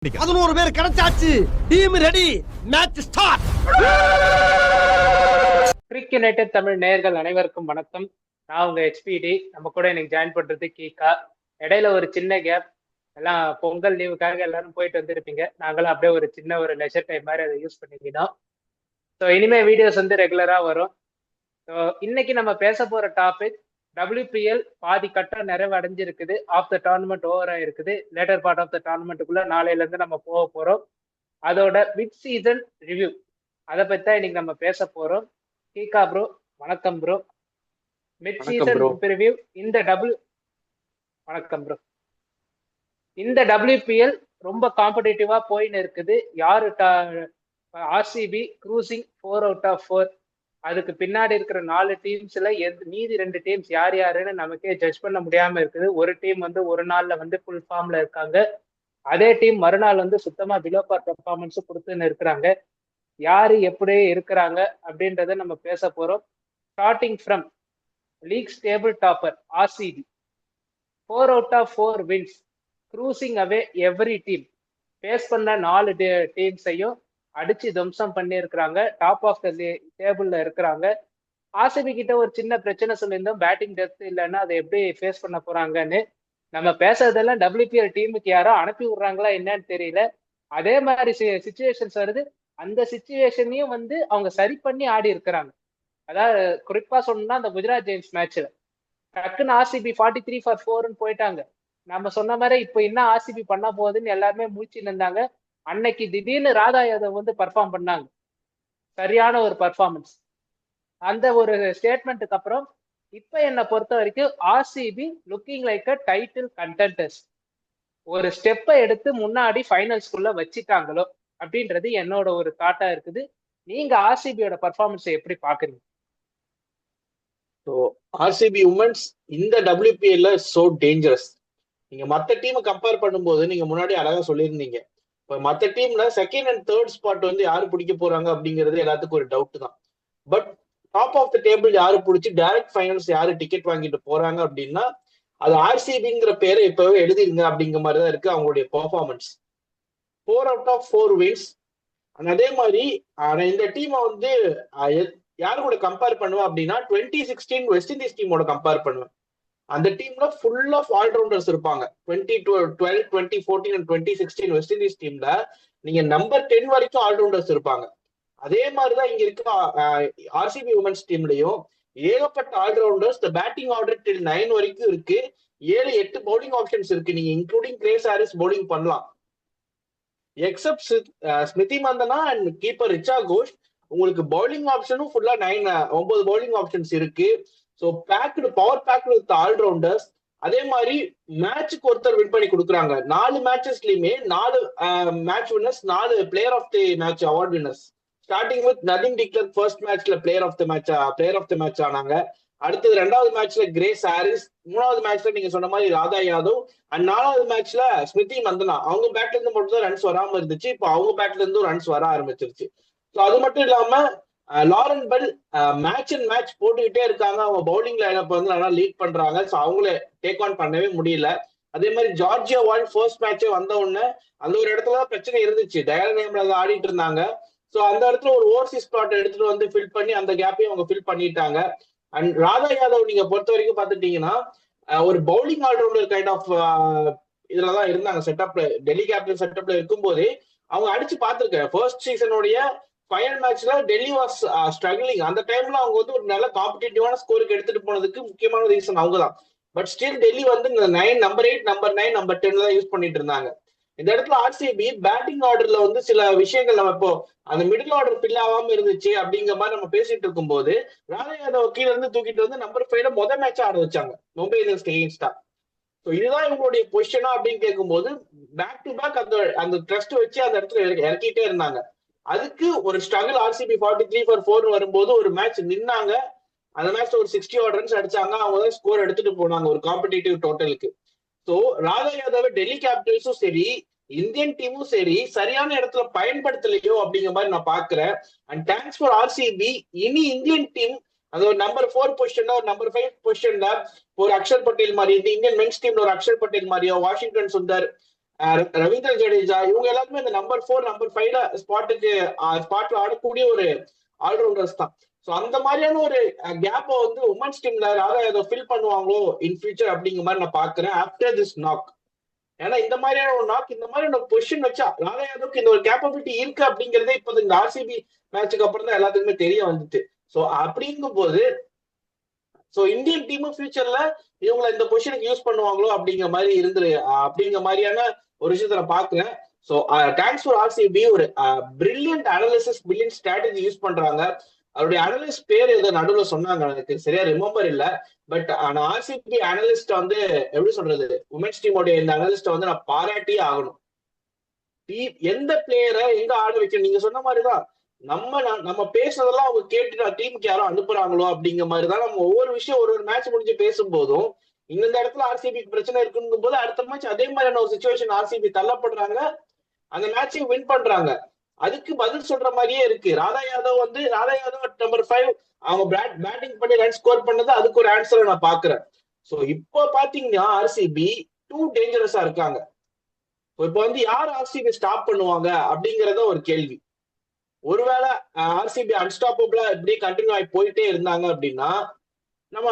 11 பேர் கிடைச்சாச்சு. Team ready. Match start. Cric united Tamil நேயர்கள் அனைவருக்கும் வணக்கம். நான் உங்க HPD. நம்ம கூட எனக்கு ஜாயின் பண்றது கீகா. இடையில ஒரு சின்ன கேப். எல்லாம் பொங்கல் லீவுக்காக எல்லாரும் போயிட்டு வந்திருப்பீங்க. நாங்களும் அப்படியே ஒரு சின்ன ஒரு லெஷர் டைம் மாதிரி அதை யூஸ் பண்ணிக்கிட்டோம். ஸோ இனிமே வீடியோஸ் வந்து ரெகுலரா வரும். ஸோ இன்னைக்கு நம்ம பேச போற டாபிக் WPL பாதி கட்டம் நிறைவடைஞ்சிருக்குது. ஆஃப் த டோர்னமெண்ட் ஓவர் ஆயிருக்குது. லேட்டர் பார்ட் ஆஃப் த டோர்னமெண்ட்டுக்குள்ள நாளையில இருந்து நம்ம போக போறோம். அதோட மிட் சீசன் ரிவ்யூ அதை பத்தி தான் இன்னைக்கு நம்ம பேச போறோம். கீகா ப்ரோ வணக்கம் ப்ரோ. மிட் சீசன் ரிவ்யூ வணக்கம் ப்ரோ. இந்த WPL ரொம்ப காம்படிட்டிவா போயின்னு இருக்குது. யாரு RCB க்ரூசிங் 4 out of 4. அதுக்கு பின்னாடி இருக்கிற 4 டீம்ஸ்ல மீதி 2 டீம்ஸ் யார் யாருன்னு நமக்கே ஜட்ஜ் பண்ண முடியாம இருக்குது. ஒரு டீம் வந்து ஒரு நாள்ல வந்து ஃபுல் ஃபார்ம்ல இருக்காங்க. அதே டீம் மறுநாள் வந்து சுத்தமா பிலோ பார் பெர்ஃபார்மன்ஸ் கொடுத்துன்னு இருக்கிறாங்க. யாரு எப்படி இருக்கிறாங்க அப்படின்றத நம்ம பேச போறோம். Starting from league table topper RCB 4 out of 4 wins, cruising away every team. Face பண்ண 4 டீம்ஸையும் அடிச்சு துவம்சம் பண்ணி இருக்கிறாங்க. டாப் ஆஃப் த டேபிள்ல இருக்கிறாங்க. RCB கிட்ட ஒரு சின்ன பிரச்சனை சொல்லியிருந்தோம், பேட்டிங் டெப்த் இல்லைன்னா அதை எப்படி ஃபேஸ் பண்ண போறாங்கன்னு. நம்ம பேசுறதெல்லாம் WPL டீமுக்கு யாரோ அனுப்பி விடுறாங்களா என்னன்னு தெரியல. அதே மாதிரி சிச்சுவேஷன்ஸ் வருது. அந்த சிச்சுவேஷனையும் வந்து அவங்க சரி பண்ணி ஆடி இருக்கிறாங்க. அதாவது குறிப்பா சொன்னா அந்த குஜராத் ஜெயின்ஸ் மேட்ச்ல டக்குன்னு RCB 43-4 போயிட்டாங்க. நம்ம சொன்ன மாதிரி இப்ப என்ன RCB பண்ண போகுதுன்னு எல்லாருமே முழிச்சுன்னு இருந்தாங்க. அன்னைக்கு திடீர்னு ராதா யாதவ் வந்து பர்ஃபார்ம் பண்ணாங்க. சரியான ஒரு பர்ஃபார்மன்ஸ். அந்த ஒரு ஸ்டேட்மெண்ட்டுக்கு அப்புறம் இப்ப என்னை பொறுத்த வரைக்கும் RCB லுக்கிங் லைக் அ டைட்டில் கண்டென்டர்ஸ். ஒரு ஸ்டெப்பை எடுத்து முன்னாடி ஃபைனல்ஸ்குள்ள வச்சுட்டாங்களோ அப்படின்றது என்னோட ஒரு தாட்டா இருக்குது. நீங்க RCBயோட பர்ஃபார்மன்ஸை எப்படி பாக்குறீங்க? RCB உமன்ஸ் இந்த WPL சோ டேஞ்சரஸ். நீங்க மத்த டீமை கம்பேர் பண்ணும்போது நீங்க முன்னாடி அழகா சொல்லியிருந்தீங்க. இப்ப மத்த டீம்ல செகண்ட் அண்ட் தேர்ட் ஸ்பாட் வந்து யாரு பிடிக்க போறாங்க அப்படிங்கிறது எல்லாத்துக்கும் ஒரு டவுட் தான். But top of the table யாரு பிடிச்சி டைரக்ட் ஃபைனல்ஸ் யாரு டிக்கெட் வாங்கிட்டு போறாங்க அப்படின்னா அது RCBங்கிற பேரை இப்பவே எழுதிருங்க அப்படிங்கிற மாதிரி தான் இருக்கு அவங்களுடைய பெர்ஃபார்மன்ஸ். 4 out of 4 wins. அதே மாதிரி இந்த டீமை வந்து யாரு கூட கம்பேர் பண்ணுவேன் அப்படின்னா 2016 வெஸ்ட் இண்டீஸ் டீமோட கம்பேர் பண்ணுவேன். அந்த டீம்ல ஃபுல் ஆஃப் ஆல்ரவுண்டர்ஸ் இருப்பாங்க. 2012, 2014 and 2016 வெஸ்ட் இண்டீஸ் டீம்ல நீங்க நம்பர் 10 வரைக்கும் ஆல்ரவுண்டர்ஸ் இருப்பாங்க. அதே மாதிரிதான் இங்க இருக்க RCB உமன்ஸ் டீம்லயும் ஏகப்பட்ட ஆல்ரவுண்டர்ஸ். பேட்டிங் ஆர்டர் டில் 9 வரைக்கும் இருக்கு. 7-8 பவுலிங் ஆப்ஷன்ஸ் இருக்கு. நீங்க இன்க்ளூடிங் கிரேஸ் ஹாரிஸ் பவுலிங் பண்ணலாம். Except Smriti Mandhana and keeper Richa Ghosh, உங்களுக்கு பவுலிங் ஆப்ஷனும் ஃபுல்லா 9 பவுலிங் ஆப்ஷன்ஸ் இருக்கு. So packed power packed with allrounders. அதே மாதிரி மேட்சுக்கு ஒருத்தர் வின் பண்ணி கொடுக்குறாங்க. 4 மேட்சஸ்லயுமே 4 match winners, 4 player of the match award winners. Starting with Nadine de Klerk first மேட்ச்ல பிளேயர் ஆஃப் தி மேட்ச் ஆனாங்க. அடுத்தது 2வது மேட்ச்ல கிரேஸ் ஹாரிஸ், 3வது மேட்ச்ல நீங்க சொன்ன மாதிரி ராதா யாதவ், அண்ட் 4வது மேட்ச்ல ஸ்மிருதி மந்தனா. அவங்க பேட்ல இருந்து மட்டும் தான் ரன்ஸ் வராம இருந்துச்சு. இப்போ அவங்க பேட்ல இருந்தும் ரன்ஸ் வர ஆரம்பிச்சிருச்சு. ஸோ அது மட்டும் இல்லாம Lauren Bell match and match போட்டுக்கிட்டே இருக்காங்க. அவங்க பவுலிங் லைனப் வந்து நல்லா லீட் பண்றாங்க. ஸோ அவங்கள டேக் ஆன் பண்ணவே முடியல. அதே மாதிரி ஜார்ஜியா வால்ட் ஃபர்ஸ்ட் மேட்சே வந்த உடனே அந்த ஒரு இடத்துல பிரச்சனை இருந்துச்சு. டயல் நேம்ல ஆடிட்டு இருந்தாங்க. ஸோ அந்த இடத்துல ஒரு ஓவர்சீஸ் ஸ்பாட் எடுத்துட்டு வந்து ஃபில் பண்ணி அந்த கேப்பையும் அவங்க ஃபில் பண்ணிட்டாங்க. அண்ட் ராதா யாதவ் நீங்க பொறுத்த வரைக்கும் பாத்துட்டீங்கன்னா ஒரு பவுலிங் ஆல்ரவுண்டர் கைண்ட் ஆஃப் இதுலதான் இருந்தாங்க. செட்டப்ல டெல்லி கேபிட்டல் செட்டப்ல இருக்கும்போதே அவங்க அடிச்சு பார்த்திருக்காங்க. ஃபர்ஸ்ட் சீசனுடைய ஃபைனல் மேட்ச்ல டெல்லி வாஸ் ஸ்ட்ரகிளிங். அந்த டைம்ல அவங்க வந்து ஒரு நல்ல காம்படிட்டிவான ஸ்கோருக்கு எடுத்துட்டு போனதுக்கு முக்கியமான ரீசன் அவங்க தான். பட் ஸ்டில் டெல்லி வந்து நம்பர் 8, நம்பர் 9, நம்பர் 10 தான் யூஸ் பண்ணிட்டு இருந்தாங்க. இந்த இடத்துல RCB பேட்டிங் ஆர்டர்ல வந்து சில விஷயங்கள் நம்ம இப்போ அந்த மிடில் ஆர்டர் ஃபில் ஆகாம இருந்துச்சு அப்படிங்கிற மாதிரி நம்ம பேசிட்டு இருக்கும் போது ராதா யாதவ் கீழே இருந்து தூக்கிட்டு வந்து நம்பர் 5 முதல் மேட்ச் ஆட வச்சாங்க மும்பை இந்தியன்ஸ் எகெயின்ஸ்டா. ஸோ இதுதான் இவங்களுடைய பொசிஷனா அப்படின்னு கேட்கும்போது பேக் டு பேக் அந்த ட்ரஸ்ட் வச்சு அந்த இடத்துல இறக்கிட்டே இருந்தாங்க. அதுக்கு ஒரு ஸ்ட்ரகிள் RCB 43-4 வரும்போது ஒரு மேட்ச் நின்னாங்க. அந்த மேட்ச்ல ஒரு 60 odd ரன்ஸ் அடிச்சாங்க. அவங்க தான் ஸ்கோர் எடுத்துட்டு போனாங்க ஒரு காம்படிட்டிவ் டோட்டலுக்கு. ஸோ ராதா யாதவ் டெல்லி கேபிட்டல்ஸும் சரி இந்தியன் டீமும் சரி சரியான இடத்துல பயன்படுத்தலையோ அப்படிங்கிற மாதிரி நான் பாக்குறேன். And thanks for RCB. இனி இந்தியன் டீம் அது ஒரு நம்பர் 4 பொசிஷன்ல ஒரு நம்பர் 5 பொசிஷன்ல ஒரு அக்ஷர் பட்டேல் மாதிரி, இந்த இந்தியன் மென்ஸ் டீம்ல ஒரு அக்ஷர் பட்டேல் மாதிரியோ, வாஷிங்டன் சுந்தர், ரவீந்திர ஜடேஜா இவங்க எல்லாருமே இந்த நம்பர் 4 நம்பர் 5 ஸ்பாட்ல ஆடக்கூடிய ஒரு ஆல்ரவுண்டர்ஸ் தான். ஸோ அந்த மாதிரியான ஒரு கேப்பை வந்து உமன்ஸ் டீம்ல யாராவது அதை ஃபில் பண்ணுவாங்களோ இன் ஃபியூச்சர் அப்படிங்கிற மாதிரி நான் பாக்குறேன் ஆஃப்டர் திஸ் நாக். ஏன்னா இந்த மாதிரியான ஒரு நாக் இந்த மாதிரியான பொசிஷன் வச்சா ராதா யாதவுக்கு இந்த ஒரு கேப்பபிலிட்டி இருக்கு அப்படிங்கறதே இப்போ இந்த ஆர்சிபி மேட்சுக்கு அப்புறம் தான் எல்லாத்துக்குமே தெரிய வந்துட்டு. ஸோ அப்படிங்கும் போது ஸோ இந்தியன் டீமும் ஃபியூச்சர்ல இவங்களை இந்த பொசிஷனுக்கு யூஸ் பண்ணுவாங்களோ அப்படிங்கிற மாதிரியான ஒரு விஷயத்த நான் பாக்குறேன். So thanks for RCB. ஒரு brilliant analysis brilliant strategy use பண்றாங்க. அவருடைய அனலிஸ்ட் பேர் ஏதோ நடுவில் சொன்னாங்க, எனக்கு சரியா ரிமெம்பர் இல்ல. பட் ஆனா ஆர்சிபி அனலிஸ்ட் வந்து எப்படி சொல்றது, உமன்ஸ் டீமோட இந்த அனலிஸ்ட வந்து நான் பாராட்டியே ஆகணும். எந்த பிளேயரை எங்க ஆட வைக்கணும், நீங்க சொன்ன மாதிரிதான் நம்ம பேசுறதெல்லாம் அவங்க கேட்டு டீமுக்கு யாரும் அனுப்புறாங்களோ அப்படிங்கிற மாதிரிதான் நம்ம ஒவ்வொரு விஷயம் ஒரு மேட்ச் முடிஞ்சு பேசும் போதும் இந்த இடத்துல ஆர்சிபிக்கு பிரச்சனை இருக்குங்கும் போது அடுத்த மேட்ச் அதே மாதிரியான ஒரு சுச்சுவேஷன் ஆர்சிபி தள்ளப்படுறாங்க, அந்த மேட்சையும் வின் பண்றாங்க. அதுக்கு பதில் சொல்ற மாதிரியே இருக்கு. ராதா யாதவ் நம்பர் 5 அவங்க பேட்டிங் பண்ணி ரன் ஸ்கோர் பண்ணது அதுக்கு ஒரு ஆன்சரை நான் பாக்குறேன். சோ இப்போ பாத்தீங்கன்னா ஆர்சிபி டூ டேஞ்சரஸா இருக்காங்க. இப்போ வந்து யார் ஆர்சிபி ஸ்டாப் பண்ணுவாங்க அப்படிங்கறத ஒரு கேள்வி. ஒருவேளை ஆர்சிபி அன்ஸ்டாப்பபிளா இப்படியே கண்டினியூ ஆகி போயிட்டே இருந்தாங்க அப்படின்னா நம்ம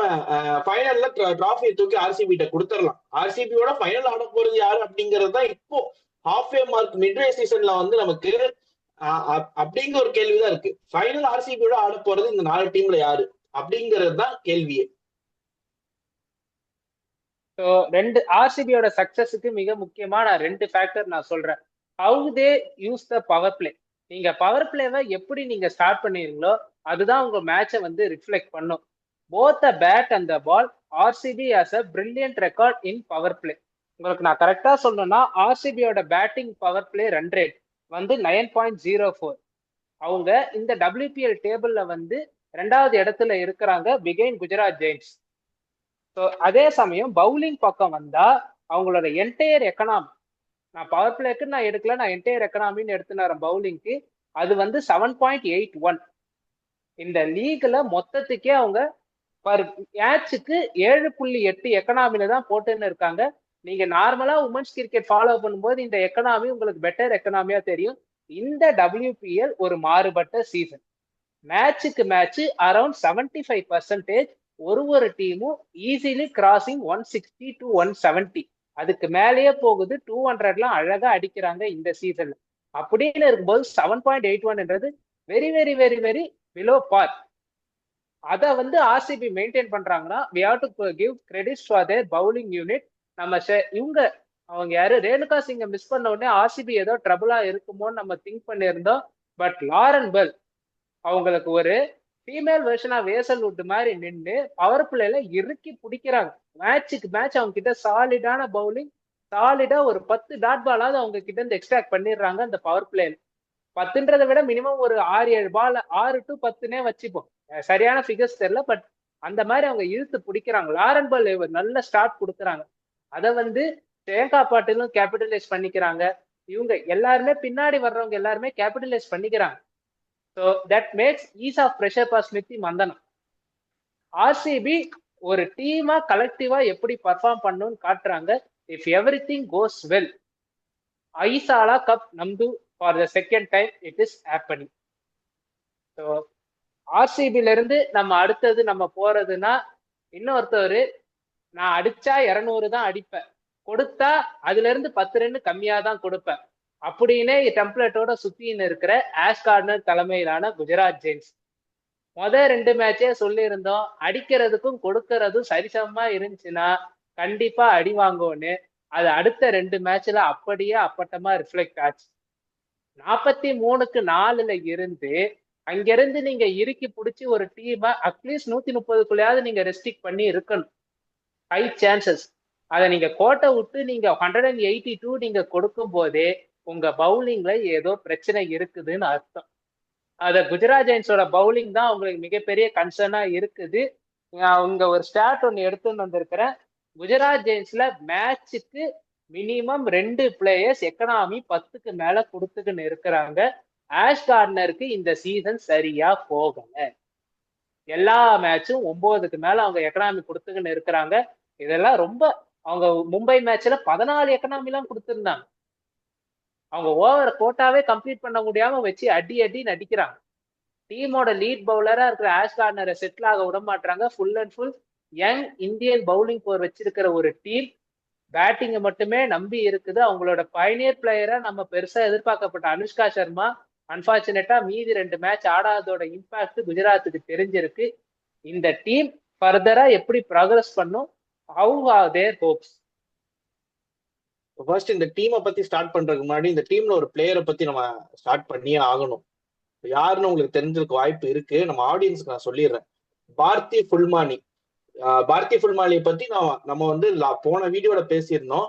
ஃபைனல்ல டிராஃபியை தூக்கி ஆர்சிபி கிட்ட கொடுத்துடலாம். ஆர்சிபியோட ஃபைனல் ஆட போறது யாரு அப்படிங்கிறது தான் இப்போ ஹாஃப் மார்க் மிட்வே சீசன்ல வந்து நமக்கு அப்படிங்கிற ஒரு கேள்விதான் இருக்கு. ஃபைனல் ஆர்சிபியோட ஆட போறது இந்த 4 டீம்ல யாரு அப்படிங்கிறது தான் கேள்வியே. ரெண்டு ஆர்சிபியோட சக்சஸுக்கு மிக முக்கியமான 2 ஃபேக்டர் நான் சொல்றேன். How they use the power play. நீங்க பவர் பிளேவை எப்படி நீங்க ஸ்டார்ட் பண்ணீங்களோ அதுதான் உங்க மேட்சை வந்து ரிஃப்ளெக்ட் பண்ணும். Both the bat and the ball, RCB has a brilliant record in power play. உங்களுக்கு நான் கரெக்டா சொல்லணும்னா ஆர்சிபியோட batting power play run rate வந்து 9.04. அவங்க இந்த WPL டேபிள்ல வந்து 2வது இடத்துல இருக்கிறாங்க பிகைன் குஜராத் ஜெயின்ஸ். ஸோ அதே சமயம் பவுலிங் பக்கம் வந்தா அவங்களோட என்டையர் எக்கனாமி, நான் பவர் பிளேக்கு நான் எடுக்கல, நான் என்டையர் எக்கனாமின்னு எடுத்துனேன் பவுலிங்க்கு, அது வந்து 7.81. இந்த லீக்ல மொத்தத்துக்கே அவங்க பர் மேட்சுக்கு 7.8 எக்கனாமில தான் போட்டுன்னு இருக்காங்க. நீங்க நார்மலா உமன்ஸ் கிரிக்கெட் ஃபாலோ பண்ணும்போது இந்த எக்கனாமி உங்களுக்கு பெட்டர் எக்கனாமியா தெரியும். இந்த WPL ஒரு மாறுபட்ட சீசன். மேட்சுக்கு மேட்ச் அரௌண்ட் 75% ஒரு டீமும் ஈஸிலி கிராசிங் 160 to 170, அதுக்கு மேலேயே போகுது. 200லாம் அழகா அடிக்கிறாங்க இந்த சீசன்ல. அப்படின்னு இருக்கும்போது 7.81 very very very very below par. அதை வந்து ஆர்சிபி மெயின்டைன் பண்றாங்கன்னா we have to give credits for their bowling unit. நம்ம அவங்க யாரு ரேணுகா சிங்கை மிஸ் பண்ண உடனே ஆர்சிபி ஏதோ ட்ரபிளா இருக்குமோன்னு நம்ம திங்க் பண்ணியிருந்தோம். பட் லாரன் பெல் அவங்களுக்கு ஒரு ஃபீமேல் வெர்ஷன் ஆஃப் வேசல்வுட் மாதிரி நின்று பவர் பிளேல இறுக்கி பிடிக்கிறாங்க. மேட்சுக்கு மேட்ச் அவங்க கிட்ட சாலிடான பவுலிங், சாலிடா ஒரு 10 டாட் பாலாவது அவங்க கிட்ட இருந்து எக்ஸ்ட்ராக்ட் பண்ணிடுறாங்க அந்த பவர் பிளேல. 10ன்றதை விட மினிமம் ஒரு 6-7 பால், 6 to 10 வச்சுப்போம், சரியான ஃபிகர்ஸ் தெரியல. பட் அந்த மாதிரி அவங்க இழுத்து பிடிக்கிறாங்க. லாரன் பெல் ஒரு நல்ல ஸ்டார்ட் கொடுக்குறாங்க. அதை வந்து ஸ்ரேயா பாட்டிலும் கேபிட்டலைஸ் பண்ணிக்கிறாங்க. இவங்க எல்லாருமே பின்னாடி வர்றவங்க எல்லாருமே கேபிட்டலைஸ் பண்ணிக்கிறாங்க. So that makes ease of pressure for Smriti Mandhana. RCB ஒரு டீமா கலெக்டிவா எப்படி பர்ஃபார்ம் பண்ணணும்னு காட்டுறாங்க. If every thing goes well, ஐசாலா கப் நம்து for the second time it is happening. So ஆர்சிபில இருந்து நம்ம அடுத்தது நம்ம போறதுன்னா, இன்னொருத்தவர் நான் அடிச்சா 200 தான் அடிப்பேன், கொடுத்தா அதுல இருந்து 10 ரன் கம்மியா தான் கொடுப்பேன் அப்படின்னே டெம்ப்ளேட்டோட சுத்தின்னு இருக்கிற ஆஷ் கார்னர் தலைமையிலான குஜராத் ஜெயின்ஸ். 2 மேட்சே சொல்லியிருந்தோம், அடிக்கிறதுக்கும் கொடுக்கறதும் சரிசமமா இருந்துச்சுன்னா கண்டிப்பா அடி வாங்குவோன்னு. அது அடுத்த 2 மேட்ச்ல அப்படியே அப்பட்டமா ரிஃப்ளெக்ட் ஆச்சு. 43-4 இருந்து அங்கிருந்து நீங்க இறுக்கி பிடிச்சி ஒரு டீமை அட்லீஸ்ட் 130க்குள்ளேயாவது நீங்க ரெஸ்ட்ரிக்ட் பண்ணி இருக்கணும். High chances. அதை நீங்க கோட்டை விட்டு நீங்க 182 நீங்க கொடுக்கும் போதே உங்க பவுலிங்ல ஏதோ பிரச்சனை இருக்குதுன்னு அர்த்தம். அத குஜராத் ஜெயின்ஸோட பவுலிங் தான் உங்களுக்கு மிகப்பெரிய கன்சர்னா இருக்குது. உங்க ஒரு ஸ்டாட் ஒன்று எடுத்துன்னு வந்திருக்கிறேன். குஜராத் ஜெயின்ஸ்ல மேட்சுக்கு மினிமம் 2 பிளேயர்ஸ் எக்கனாமி 10க்கு மேல கொடுத்துக்கின்னு இருக்கிறாங்க. ஆஷ் கார்னருக்கு இந்த சீசன் சரியா போகல. எல்லா மேட்சும் 9க்கு மேல அவங்க எக்கனாமி கொடுத்துக்கின்னு இருக்கிறாங்க. இதெல்லாம் ரொம்ப, அவங்க மும்பை மேட்ச்ல 14 எக்கனாமிலாம் கொடுத்துருந்தாங்க. அவங்க ஓவர் கோட்டாவே கம்ப்ளீட் பண்ண முடியாம வச்சு அடி அடி நடிக்கிறாங்க. டீமோட லீட் பவுலரா இருக்கிற ஆஷ் கார்னரை செட்டில் ஆக விட மாட்டாங்க. Full and full young Indian bowling core வச்சிருக்கிற ஒரு டீம் பேட்டிங்கை மட்டுமே நம்பி இருக்குது. அவங்களோட பயனியர் பிளேயரா நம்ம பெருசா எதிர்பார்க்கப்பட்ட அனுஷ்கா சர்மா அன்பார்ச்சுனேட்டா மீதி 2 மேட்ச் ஆடாதோட இம்பாக்ட் குஜராத்துக்கு தெரிஞ்சிருக்கு. இந்த டீம் ஃபர்தரா எப்படி ப்ராக்ரஸ் பண்ணும்? How are their hopes? First இந்த டீமை பத்தி ஸ்டார்ட் பண்றதுக்கு முன்னாடி இந்த டீம்ல ஒரு பிளேயரை பத்தி நம்ம ஸ்டார்ட் பண்ணியே ஆகணும். யாருன்னு உங்களுக்கு தெரிஞ்சிருக்க வாய்ப்பு இருக்கு. நம்ம ஆடியன்ஸ்க்கு நான் சொல்லிடுறேன். பார்த்தி ஃபுல்மானி. பார்த்தி ஃபுல்மானியை பத்தி நம்ம வந்து போன வீடியோல பேசியிருந்தோம்.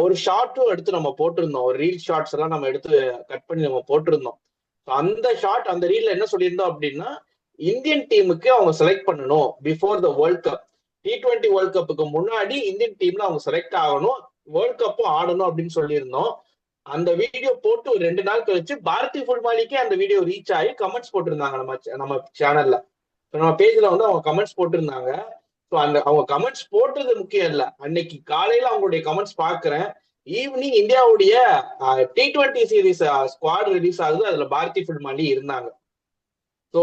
ஒரு ஷார்ட்டும் எடுத்து நம்ம போட்டிருந்தோம். ஒரு ரீல் ஷார்ட்ஸ் எல்லாம் நம்ம எடுத்து கட் பண்ணி நம்ம போட்டிருந்தோம். அந்த ஷார்ட் அந்த ரீல்ல என்ன சொல்லியிருந்தோம் அப்படின்னா, இந்தியன் டீமுக்கு அவங்க செலக்ட் பண்ணணும் before the world cup. T20 world கப்புக்கு முன்னாடி இந்தியன் டீம்ல அவங்க செலக்ட் ஆகணும், வேர்ல்ட் கப்பும் ஆடணும் அப்படின்னு சொல்லியிருந்தோம். அந்த வீடியோ போட்டு ஒரு 2 நாள் கழிச்சு பார்த்தி ஃபுல்மாலிக்கே அந்த வீடியோ ரீச் ஆகி கமெண்ட்ஸ் போட்டிருந்தாங்க நம்ம சேனல்ல. நம்ம பேஜ்ல வந்து அவங்க கமெண்ட்ஸ் போட்டிருந்தாங்க. ஸோ அந்த அவங்க கமெண்ட்ஸ் போட்டது முக்கியம் இல்லை. அன்னைக்கு காலையில அவங்களுடைய கமெண்ட்ஸ் பாக்குறேன். ஈவினிங் இந்தியாவுடைய T20 சீரீஸ் ஸ்குவாட் ரிலீஸ் ஆகுது. அதுல பார்த்தி ஃபுல்மாலி இருந்தாங்க. ஸோ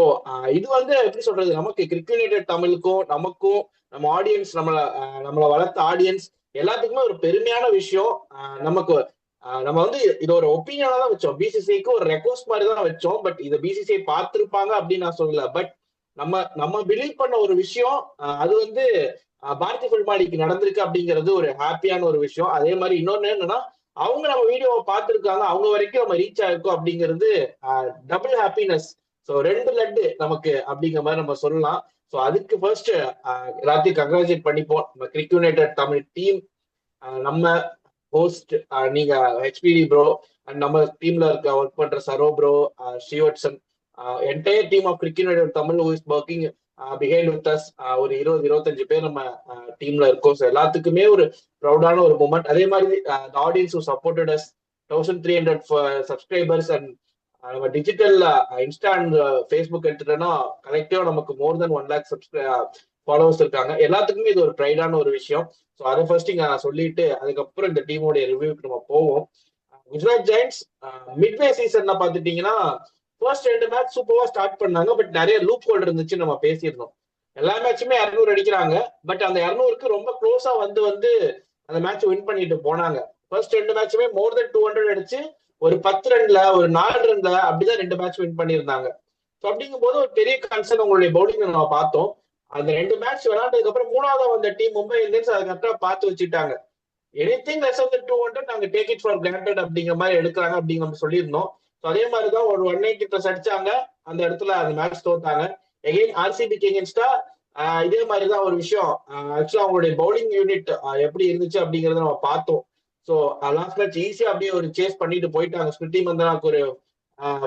இது வந்து எப்படி சொல்றது, நமக்கு கிரிக்கெட் யுனைடெட் தமிழுக்கும் நமக்கும் நம்ம ஆடியன்ஸ் நம்மளை வளர்த்த ஆடியன்ஸ் எல்லாத்துக்குமே ஒரு பெருமையான விஷயம். நமக்கு நம்ம வந்து இது ஒரு ஒப்பீனியனா தான் வச்சோம். பிசிசிஐக்கு ஒரு ரெக்வஸ்ட் மாதிரி தான் வச்சோம். பட் இதை பிசிசிஐ பார்த்திருப்பாங்க அப்படின்னு நான் சொல்லல. பட் நம்ம பிலீவ் பண்ண ஒரு விஷயம் அது வந்து பார்த்தி ஃபுல்மாலிக்கு நடந்திருக்கு அப்படிங்கிறது ஒரு ஹாப்பியான ஒரு விஷயம். அதே மாதிரி இன்னொன்னு என்னன்னா, அவங்க நம்ம வீடியோவை பார்த்திருக்காங்க, அவங்க வரைக்கும் நம்ம ரீச் ஆயிருக்கோம் அப்படிங்கிறது டபுள் ஹாப்பினஸ். ஸோ 2 லட்டு நமக்கு அப்படிங்கிற மாதிரி நம்ம சொல்லலாம். ஸோ அதுக்கு ஃபர்ஸ்ட் எல்லாத்தையும் கங்க்ராச்சுலேட் பண்ணிப்போம். நம்ம கிரிக்கெட் யுனைடெட் தமிழ் டீம், நம்ம ஹோஸ்ட் நீங்க ஹெச்பிடி ப்ரோ, அண்ட் நம்ம டீம்ல இருக்க ஒர்க் பண்ற Saro bro, Srivatsan, entire team of cricket united Tamil who is working behind with us. ஒரு 20-25 பேர் நம்ம டீம்ல இருக்கோம். ஸோ எல்லாத்துக்குமே ஒரு ப்ரௌடான ஒரு மூமெண்ட். அதே மாதிரி audience who supported as 1300 subscribers and நம்ம டிஜிட்டல் இன்ஸ்டா அண்ட் ஃபேஸ்புக் எடுத்துட்டோம்னா கலெக்டிவா நமக்கு மோர் தென் 1 lakh ஃபாலோவர்ஸ் இருக்காங்க. எல்லாத்துக்குமே இது ஒரு ப்ரைடான ஒரு விஷயம். ஸோ அதை ஃபர்ஸ்ட் இங்க சொல்லிட்டு அதுக்கப்புறம் இந்த டீமோடைய ரிவ்யூக்கு நம்ம போவோம். குஜராத் ஜெயண்ட்ஸ் மிட்வே சீசன்ல பாத்துட்டீங்கன்னா ஃபர்ஸ்ட் 2 மேட்ச் சூப்பரா ஸ்டார்ட் பண்ணாங்க. பட் நிறைய லூப் ஹோல் இருந்துச்சு, நம்ம பேசியிருந்தோம். எல்லா மேட்சுமே 200 அடிக்கிறாங்க. பட் அந்த 200க்கு ரொம்ப க்ளோஸா வந்து அந்த மேட்ச் வின் பண்ணிட்டு போனாங்க. ஃபர்ஸ்ட் 2 மேட்சுமே மோர் தென் 200 அடிச்சு ஒரு 10 ரன்ல ஒரு 4 ரன்ல அப்படிதான் 2 மேட்ச் வின் பண்ணியிருந்தாங்க. ஸோ அப்படிங்கும் போது ஒரு பெரிய கன்சர்ன் உங்களுடைய பவுலிங் நம்ம பார்த்தோம். அந்த 2 மேட்ச் விளையாண்டதுக்கு அப்புறம் 3ஆவது வந்த டீம் மும்பை இந்தியன்ஸ் அதை கரெக்டா பார்த்து வச்சுட்டாங்க. எனிதிங் லெஸ் than 200 நாங்க டேக் இட் ஃபார் கிராண்டட் அப்படிங்கிற மாதிரி எடுக்கிறாங்க அப்படின்னு நம்ம சொல்லியிருந்தோம். ஸோ அதே மாதிரிதான் ஒரு 180+ அடிச்சாங்க. அந்த இடத்துல அந்த மேட்ச் தோத்தாங்க. எகெயின் ஆர்சிபிக்கு எகென்ஸ்டா இதே மாதிரிதான் ஒரு விஷயம். ஆக்சுவலா அவங்களுடைய பவுலிங் யூனிட் எப்படி இருந்துச்சு அப்படிங்கறத நம்ம பார்த்தோம். ஸோ லாஸ்ட் மேட்ச் ஈஸியா அப்படியே ஒரு சேஸ் பண்ணிட்டு போயிட்டாங்க. ஸ்மிருதி மந்தனாக்கு ஒரு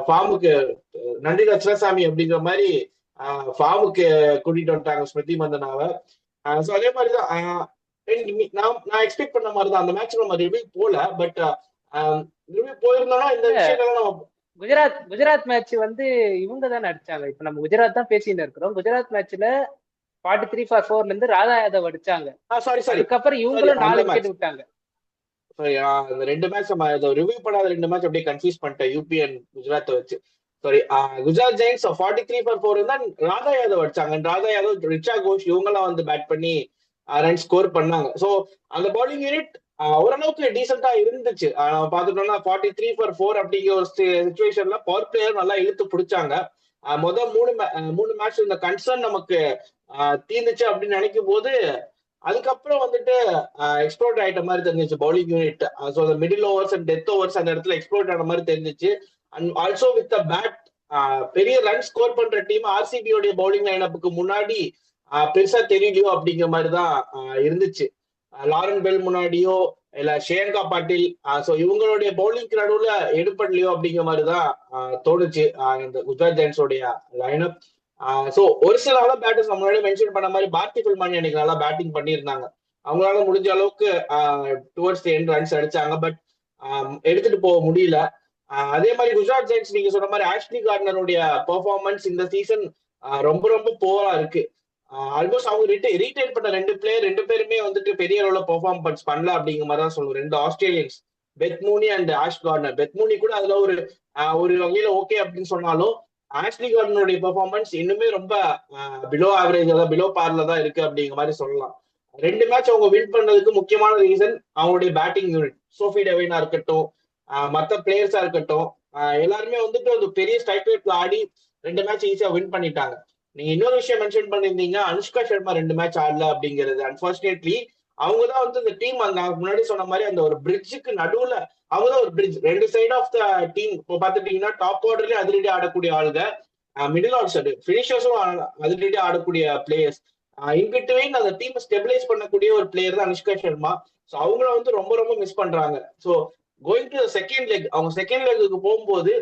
ஃபார்முக்கு நன்றி ரத்னசாமி அப்படிங்கிற மாதிரி ஃபார்முக்கு கூட்டிட்டு வந்துட்டாங்க ஸ்மிருதி மந்தனாவை. ஸோ அதே மாதிரிதான் நான் எக்ஸ்பெக்ட் பண்ண மாதிரிதான் அந்த மேட்ச் நம்ம ரிவ்யூ போல. பட் ரிவ்யூ போயிருந்தோம்னா இந்த விஷயங்கள்லாம் நம்ம குஜராத் மேட்ச் வந்து இவங்க தான் அடிச்சாங்க. இப்ப நம்ம குஜராத் தான் பேசிட்டு இருக்கிறோம். குஜராத் மேட்ச்ல 43 for 4 இருந்து ராதா யாதவ் அடிச்சாங்க. அதுக்கப்புறம் இவங்களும் 4 விக்கெட் விட்டாங்க. அந்த 2 மேட்ச் நம்ம ரிவ்யூ பண்ணாத 2 மேட்ச் அப்படியே கன்ஃபியூஸ் பண்ணிட்டேன் யூபி அண்ட் குஜராத்தை வச்சு. சாரி, குஜராத் ஜெயின்ஸ் 43 for 4 தான் ராதா யாதவ் அடிச்சாங்க. ராதா யாதவ், ரிச்சா கோஷ் இவங்கெல்லாம் வந்து பேட் பண்ணி ரன் ஸ்கோர் பண்ணாங்க. ஸோ அந்த பவுலிங் யூனிட் ஓரளவுக்கு டீசெண்டா இருந்துச்சு. பாத்துட்டோம்னா 43 for 4 அப்படிங்கிற ஒரு சிச்சுவேஷன்ல பவர் பிளேயர் நல்லா இழுத்து பிடிச்சாங்க. முதல் 3 மேட்ச் இந்த கன்சர்ன் நமக்கு தீர்ந்துச்சு அப்படின்னு நினைக்கும் போது அதுக்கப்புறம் வந்துட்டு எக்ஸ்ப்ளோர்ட் ஆயிட்ட மாதிரி தெரிஞ்சிச்சு bowling unit. So middle overs and death overs அந்த இடத்துல எக்ஸ்ப்ளோர்ட் ஆன மாதிரி தெரிஞ்சிச்சு. அண்ட் ஆல்சோ வித் பேட் பெரிய ரன் ஸ்கோர் பண்ற டீம் ஆர்சிபியோடைய பவுலிங் லைனப்புக்கு முன்னாடி பெருசா தெரியலையோ அப்படிங்கிற மாதிரிதான் இருந்துச்சு. லாரன் பெல் முன்னாடியோ இல்ல ஷேன்கா பாட்டில், ஸோ இவங்களுடைய பவுலிங்க்கு நடுவுல எடுப்படலையோ அப்படிங்கிற மாதிரிதான் தோணுச்சு இந்த குஜராத் ஜெயின்ஸோடைய லைனப். ஸோ ஒரு சில நல்ல பேட்டர்ஸ் நம்மளால மென்ஷன் பண்ண மாதிரி பார்த்தி ஃபுல்மானி அன்னைக்கு நல்லா பேட்டிங் பண்ணியிருந்தாங்க. அவங்களால முடிஞ்ச அளவுக்கு டுவர்ட்ஸ் தி எண்ட் ரன்ஸ் அடிச்சாங்க. பட் எடுத்துட்டு போக முடியல. அதே மாதிரி குஜராத் ஜெயின்ஸ் நீங்க சொன்ன மாதிரி ஆஷ்லி கார்டனருடைய பெர்ஃபார்மன்ஸ் இந்த சீசன் ரொம்ப ரொம்ப போரா இருக்கு. ஆல்மோஸ்ட் அவங்க ரீட்டைன் பண்ண 2 பேருமே வந்துட்டு பெரிய அளவுல பெர்ஃபார்மன்ஸ் பண்ணல அப்படிங்கிற மாதிரி தான் சொல்லுவோம். 2 ஆஸ்திரேலியன்ஸ் பெத்மூனி அண்ட் ஆஷ் கார்னர். பெத்மூனி கூட அதுல ஒரு வகையில ஓகே அப்படின்னு சொன்னாலும் ஆஷ்லி கார்டனுடைய பெர்ஃபார்மன்ஸ் இன்னுமே ரொம்ப பிலோ ஆவரேஜ், அதாவது பிலோ பார்ல தான் இருக்கு அப்படிங்கிற மாதிரி சொல்லலாம். 2 மேட்ச் அவங்க வின் பண்ணதுக்கு முக்கியமான ரீசன் அவங்களுடைய பேட்டிங் யூனிட். சோஃபி டெவைனா இருக்கட்டும், மற்ற பிளேயர்ஸா இருக்கட்டும், எல்லாருமே வந்துட்டு ஒரு பெரிய ஸ்ட்ரைக் ரேட்ல ஆடி 2 மேட்ச் ஈஸியா வின் பண்ணிட்டாங்க. நீங்க இன்னொரு விஷயம் மென்ஷன் பண்ணிருந்தீங்க, அனுஷ்கா சர்மா 2 மேட்ச் ஆடல அப்படிங்கிறது. அன்பார்ச்சுனேட்லி அவங்க தான் வந்து இந்த டீம், அந்த முன்னாடி சொன்ன மாதிரி அந்த ஒரு பிரிட்ஜுக்கு நடுவுல அவங்க தான் ஒரு bridge. 2 side of the team இப்போ பாத்துட்டீங்கன்னா டாப் ஆர்டர்லயே அதிரடி ஆடக்கூடிய ஆளுங்க, மிடில் ஆர்டர் பினிஷர்ஸும் அதிரடி ஆடக்கூடிய பிளேயர்ஸ், இன்பிட்வீன் அந்த டீம் ஸ்டெபிலைஸ் பண்ணக்கூடிய ஒரு பிளேயர் தான் அனுஷ்கா சர்மா. ஸோ அவங்கள வந்து ரொம்ப ரொம்ப மிஸ் பண்றாங்க. So going to second leg, அவங்க செகண்ட் லெக்கு போகும்போது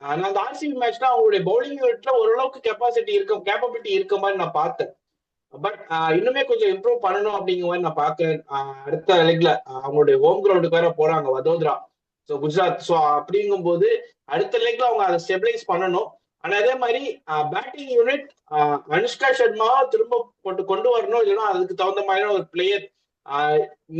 நான் அந்த ஆர்சிபி மேட்ச்ல அவங்களுடைய பவுலிங் யூனிட்ல ஓரளவுக்கு கேப்பபிலிட்டி இருக்க மாதிரி நான் பார்த்தேன். பட் இன்னுமே கொஞ்சம் இம்ப்ரூவ் பண்ணணும் அப்படிங்கிற மாதிரி நான் பார்க்கறேன். அடுத்த லெக்ல அவங்களுடைய ஹோம் கிரவுண்டுக்கு வேற போறாங்க, வதோதரா, ஸோ குஜராத். ஸோ அப்படிங்கும்போது அடுத்த லெக்ல அவங்க அதை ஸ்டெபிலைஸ் பண்ணணும். ஆனா அதே மாதிரி பேட்டிங் யூனிட் அனுஷ்கா சர்மாவை திரும்ப கொண்டு வரணும், இல்லைன்னா அதுக்கு தகுந்த மாதிரியான ஒரு பிளேயர்.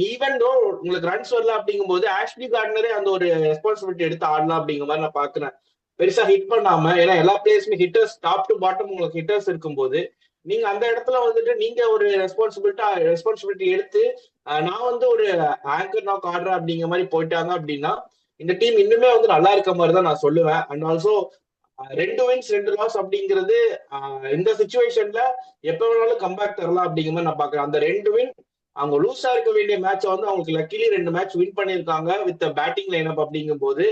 ஈவன் தோ உங்களுக்கு ரன்ஸ் வரல அப்படிங்கும்போது ஆஷ்லி கார்டனரே அந்த ஒரு ரெஸ்பான்சிபிலிட்டி எடுத்து ஆடலாம் அப்படிங்கிற மாதிரி நான் பாக்குறேன். பெருசா ஹிட் பண்ணாம, ஏன்னா எல்லா பிளேயர்ஸுமே ஹிட்டர்ஸ், டாப் டு பாட்டம் உங்களுக்கு ஹிட்டர்ஸ் இருக்கும்போது நீங்க அந்த இடத்துல வந்துட்டு நீங்க ஒரு ரெஸ்பான்சிபிலிட்டி எடுத்து நான் வந்து ஒரு ஆங்கர் நாக் ஆடுறேன் அப்படிங்கிற மாதிரி போயிட்டாங்க அப்படின்னா இந்த டீம் இன்னுமே வந்து நல்லா இருக்க மாதிரி தான் நான் சொல்லுவேன். அண்ட் ஆல்சோ 2 wins 2 loss அப்படிங்கிறது இந்த சுச்சுவேஷன்ல எப்ப வேணாலும் கம்பேக் தரலாம் அப்படிங்கிற மாதிரி நான் பாக்குறேன். அந்த 2 win அவங்க லூஸா இருக்க வேண்டிய மேட்சை வந்து அவங்களுக்கு லக்கிலி 2 மேட்ச் வின் பண்ணியிருக்காங்க வித் பேட்டிங் லைனப் அப்படிங்கும் போது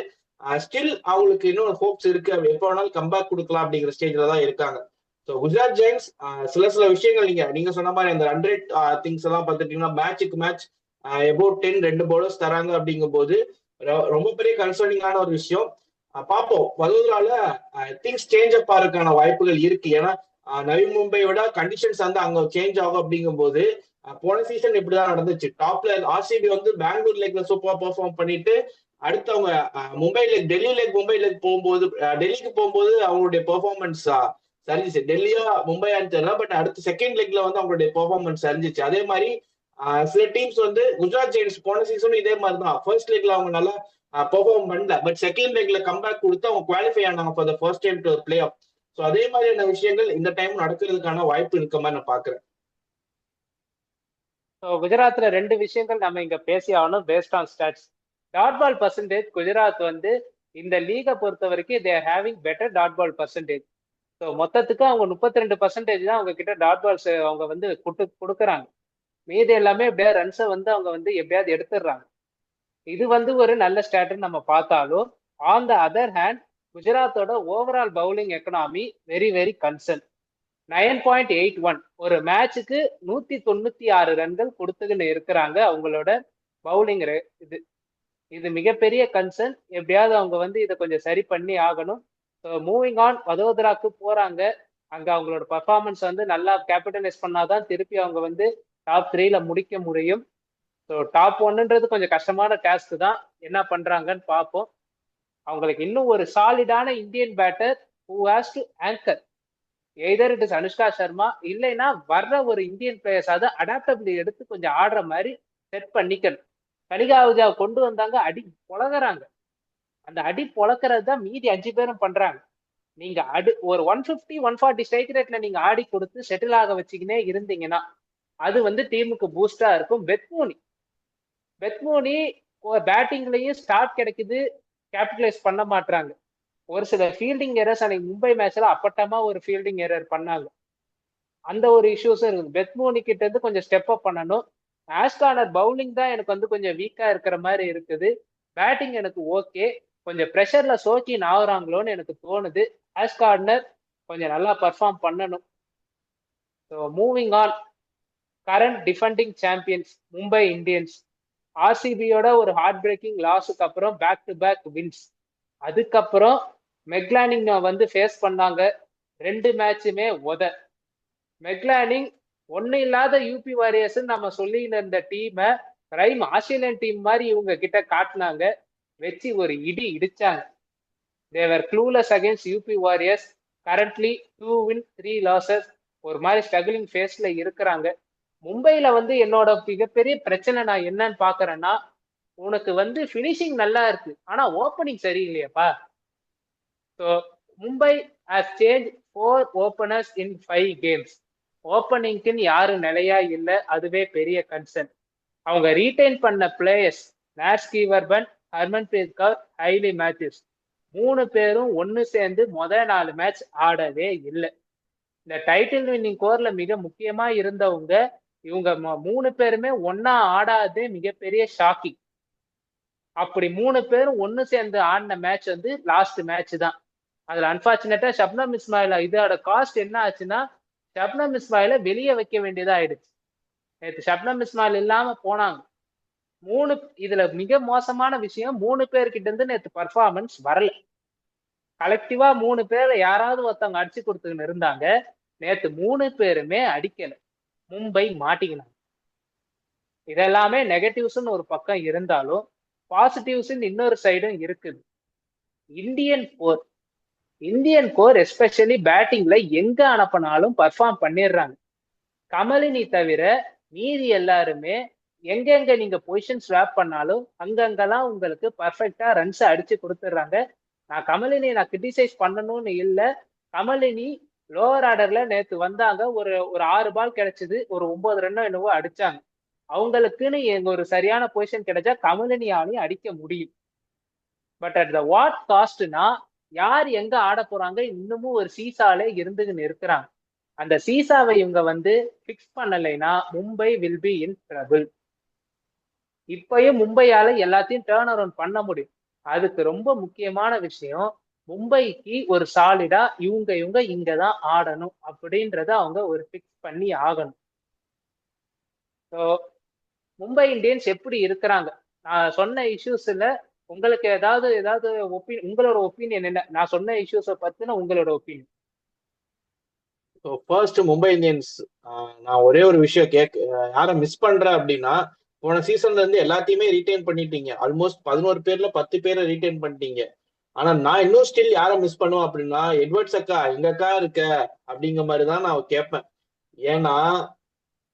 ஸ்டில் அவங்களுக்கு இன்னும் ஹோப்ஸ் இருக்கு, எப்ப வேணாலும் கம்பேக் கொடுக்கலாம் அப்படிங்கிற ஸ்டேஜ்ல தான் இருக்காங்க. ஸோ குஜராத் ஜெயின்ஸ் சில விஷயங்கள் நீங்க சொன்ன மாதிரி அந்த 100 திங்ஸ் எல்லாம் பார்த்துட்டீங்கன்னா மேட்சுக்கு மேட்ச் எபோட் 10 2 பவுலர்ஸ் தராங்க அப்படிங்கும் போது ரொம்ப பெரிய கன்சர்னிங்கான ஒரு விஷயம். பார்ப்போம், வதோதரால திங்ஸ் சேஞ்ச் அப் ஆகிறதுக்கான வாய்ப்புகள் இருக்கு. ஏன்னா நவி மும்பை விட கண்டிஷன்ஸ் வந்து அங்க சேஞ்ச் ஆகும் அப்படிங்கும் போது போன சீசன் இப்படிதான் நடந்துச்சு. டாப்ல ஆர்சிபி வந்து பெங்களூர் லெக்ல சூப்பரா பெர்ஃபார்ம் பண்ணிட்டு அடுத்து அவங்க மும்பை லெக் போகும்போது, டெல்லிக்கு போகும்போது அவங்களுடைய பெர்ஃபார்மன்ஸ் சரிஞ்சிச்சு. டெல்லியா மும்பையான்னு தெரியல, பட் அடுத்த செகண்ட் லெக்ல வந்து அவங்களுடைய பெர்ஃபார்மன்ஸ் சரிஞ்சிச்சு. அதே மாதிரி சில டீம்ஸ் வந்து குஜராத் ஜெயின்ஸ் போன சீசனும் இதே மாதிரி தான். ஃபர்ஸ்ட் லெக்ல அவங்க நல்லா பெர்ஃபார்ம் பண்ணல, பட் செகண்ட் லெக்ல கம்பேக் கொடுத்து அவங்க குவாலிஃபை ஆனாங்க for the first time to play off. So அதே மாதிரியான விஷயங்கள் இந்த டைம் நடக்கிறதுக்கான வாய்ப்பு இருக்க மாதிரி நான் பாக்குறேன். குஜராத்ல 2 விஷயங்கள் நம்ம இங்க பேசி ஆகணும் based on stats. Dot ball percentage Gujarat வந்து இந்த லீகை பொறுத்த வரைக்கும் they having better dot ball percentage. So மொத்தத்துக்கு அவங்க 32% தான் அவங்க கிட்ட டாட் பால்ஸ் அவங்க வந்து கொடுக்குறாங்க. மீதி எல்லாமே எப்படியாவது ரன்ஸை வந்து அவங்க வந்து எப்படியாவது எடுத்துடுறாங்க. இது வந்து ஒரு நல்ல ஸ்டாட்னு நம்ம பார்த்தாலும், ஆன் த அதர் ஹேண்ட் குஜராத்தோட overall bowling economy very very concern. 9.81 ஒரு மேட்சுக்கு 196 ரன்கள் கொடுத்துக்கின்னு இருக்கிறாங்க அவங்களோட பவுலிங். இது மிகப்பெரிய கன்சர்ன். எப்படியாவது அவங்க வந்து இதை கொஞ்சம் சரி பண்ணி ஆகணும். ஸோ மூவிங் ஆன், வதோதராக்கு போறாங்க. அங்க அவங்களோட பர்ஃபார்மன்ஸ் வந்து நல்லா கேபிட்டலைஸ் பண்ணாதான் திருப்பி அவங்க வந்து டாப் 3ல முடிக்க முடியும். ஸோ டாப் 1ன்றது கொஞ்சம் கஷ்டமான டாஸ்க் தான், என்ன பண்றாங்கன்னு பார்ப்போம். அவங்களுக்கு இன்னும் ஒரு சாலிடான Indian batter who has to anchor, either it is Anushka Sharma, இல்லைன்னா வர்ற ஒரு இந்தியன் பிளேயர்ஸ் அதை அடாப்டபிலிட்டி எடுத்து கொஞ்சம் ஆடுற மாதிரி செட் பண்ணிக்கணும். கலிகாவுஜாவை கொண்டு வந்தாங்க, அடி பொழகிறாங்க. அந்த அடி பொழக்கிறது தான் மீதி 5 பேரும் பண்றாங்க. நீங்க ஒரு 150 140 ஸ்ட்ரைக் ரேட்ல நீங்க ஆடி கொடுத்து செட்டில் ஆக வச்சுக்கினே இருந்தீங்கன்னா அது வந்து டீமுக்கு பூஸ்டா இருக்கும். பெத்மோனி பேட்டிங்லயும் ஸ்டார்ட் கிடைக்குது, கேபிட்டலைஸ் பண்ண மாட்டாங்க. ஒரு சில ஃபீல்டிங் எரர்ஸ் அன்னைக்கு மும்பை மேட்ச்ல அப்பட்டமா ஒரு ஃபீல்டிங் எரர் பண்ணாங்க. அந்த ஒரு இஷ்யூஸும் இருக்குது. பெத்மோனி கிட்ட இருந்து கொஞ்சம் ஸ்டெப் அப் பண்ணணும். ஆஷ் கார்னர் பவுலிங் தான் எனக்கு வந்து கொஞ்சம் வீக்கா இருக்கிற மாதிரி இருக்குது. பேட்டிங் எனக்கு ஓகே, கொஞ்சம் ப்ரெஷர்ல சோக்கி ஆகுறாங்களோன்னு எனக்கு தோணுது. ஆஷ் கார்னர் கொஞ்சம் நல்லா பர்ஃபார்ம் பண்ணணும். So moving on, current defending champions Mumbai Indians ஆர்சிபியோட ஒரு ஹார்ட் பிரேக்கிங் லாஸுக்கு அப்புறம் பேக் டு பேக் வின்ஸ். அதுக்கப்புறம் மெக்லானிங் வந்து ஃபேஸ் பண்ணாங்க. 2 மேட்சுமே மெக்லானிங் ஒன்னும் இல்லாத யூபி வாரியர்ஸ் நம்ம சொல்லின்னு இருந்த டீமை பிரைம் ஆஸ்திரேலியன் டீம் மாதிரி இவங்க கிட்ட காட்டினாங்க, வச்சு ஒரு இடிச்சாங்க. They were clueless against UP warriors. Currently 2 wins 3 losses, ஒரு மாதிரி ஸ்ட்ரகிளிங் ஃபேஸ்ல இருக்கிறாங்க. மும்பையில வந்து என்னோட மிகப்பெரிய பிரச்சனை நான் என்னன்னு பாக்குறேன்னா, உனக்கு வந்து ஃபினிஷிங் நல்லா இருக்கு, ஆனா ஓப்பனிங் சரியில்லையாப்பா. So Mumbai has change 4 openers in 5 games. ஓப்பனிங்க்குன்னு யாரும் நிலையா இல்லை, அதுவே பெரிய கன்சர்ன். அவங்க ரீடைன் பண்ண பிளேயர்ஸ் நாஸ் கீவர்பன், ஹர்மன்பிரீத் கவுர், ஹைலி மேத்யூஸ் 3 பேரும் ஒன்னு சேர்ந்து 4 மேட்ச் ஆடவே இல்லை. இந்த டைட்டில் வின்னிங் கோர்ல மிக முக்கியமா இருந்தவங்க இவங்க 3 பேருமே ஒன்னா ஆடாதே மிகப்பெரிய ஷாக்கிங். அப்படி 3 பேரும் ஒன்னு சேர்ந்து ஆடின மேட்ச் வந்து லாஸ்ட் மேட்ச் தான். அதுல அன்பார்ச்சுனேட்டா ஷப்னம் இஸ்மாயிலா இதோட காஸ்ட் என்ன ஆச்சுன்னா, ஷப்னம் இஸ்மாயில வெளியே வைக்க வேண்டியதா ஆயிடுச்சு. நேற்று ஷப்னம் இஸ்மாயில் இல்லாம போனாங்க. இதுல மிக மோசமான விஷயம், 3 பேர்கிட்ட இருந்து நேற்று பர்ஃபார்மன்ஸ் வரல. கலெக்டிவா 3 பேரை யாராவது ஒருத்தவங்க அடிச்சு கொடுத்துன்னு இருந்தாங்க. நேற்று 3 பேருமே அடிக்கல, மும்பை மாட்டிக்கினாங்க. இதெல்லாமே நெகட்டிவ்ஸ்ன்னு ஒரு பக்கம் இருந்தாலும் பாசிட்டிவ்ஸ் இன்னொரு சைடும் இருக்குது. இந்தியன் கோர் எஸ்பெஷலி பேட்டிங்ல எங்க அனுப்பினாலும் பர்ஃபார்ம் பண்ணிடுறாங்க. கமலினி தவிர மீதி எல்லாருமே எங்கெங்க நீங்க பொசிஷன் ஸ்வாப் பண்ணாலும் அங்கங்கெல்லாம் உங்களுக்கு பர்ஃபெக்டா ரன்ஸ் அடிச்சு கொடுத்துடுறாங்க. நான் கமலினி கிரிட்டிசைஸ் பண்ணணும்னு இல்லை. கமலினி லோவர் ஆர்டர்ல நேற்று வந்தாங்க, ஒரு 6 பால் கிடைச்சது, ஒரு 9 ரன்னோ என்னவோ அடிச்சாங்க. அவங்களுக்குன்னு எங்க ஒரு சரியான பொசிஷன் கிடைச்சா கமலினியாலையும் அடிக்க முடியும். பட் அட் த வாட் காஸ்ட்னா யார் எங்க ஆட போறாங்க இன்னமும் ஒரு சீசாலே இருந்துன்னு இருக்கிறாங்க. அந்த சீசாவை இவங்க வந்து பிக்ஸ் பண்ணலைன்னா Mumbai will be in trouble. இப்பயும் மும்பையால எல்லாத்தையும் டேர்ன் அரவுண்ட் பண்ண முடியும். அதுக்கு ரொம்ப முக்கியமான விஷயம், மும்பைக்கு ஒரு சாலிடா இவங்க இங்கதான் ஆடணும் அப்படின்றத அவங்க ஒரு பிக்ஸ் பண்ணி ஆகணும். ஸோ மும்பை இந்தியன்ஸ் எப்படி இருக்கிறாங்க, நான் சொன்ன இஷ்யூஸ்ல உங்களுக்கு ஏதாவது உங்களோட ஒப்பீனியன் என்ன? நான் சொன்ன இஷ்யூஸை பத்தின உங்களோட ஒப்பீனியன். ஃபர்ஸ்ட் மும்பை இந்தியன்ஸ், நான் ஒரே ஒரு விஷயம் யாரை மிஸ் பண்றேன் அப்படின்னா, போன சீசன்ல இருந்து எல்லாத்தையுமே ரீடைன் பண்ணிட்டீங்க. ஆல்மோஸ்ட் 11 பேர்ல 10 பேரை ரீடைன் பண்ணிட்டீங்க. ஆனா நான் இன்னும் ஸ்டில் யாரை மிஸ் பண்ணுவேன் அப்படின்னா, எட்வர்ட்ஸ் அக்கா எங்க அக்கா இருக்க அப்படிங்கிற மாதிரிதான் நான் கேட்பேன். ஏன்னா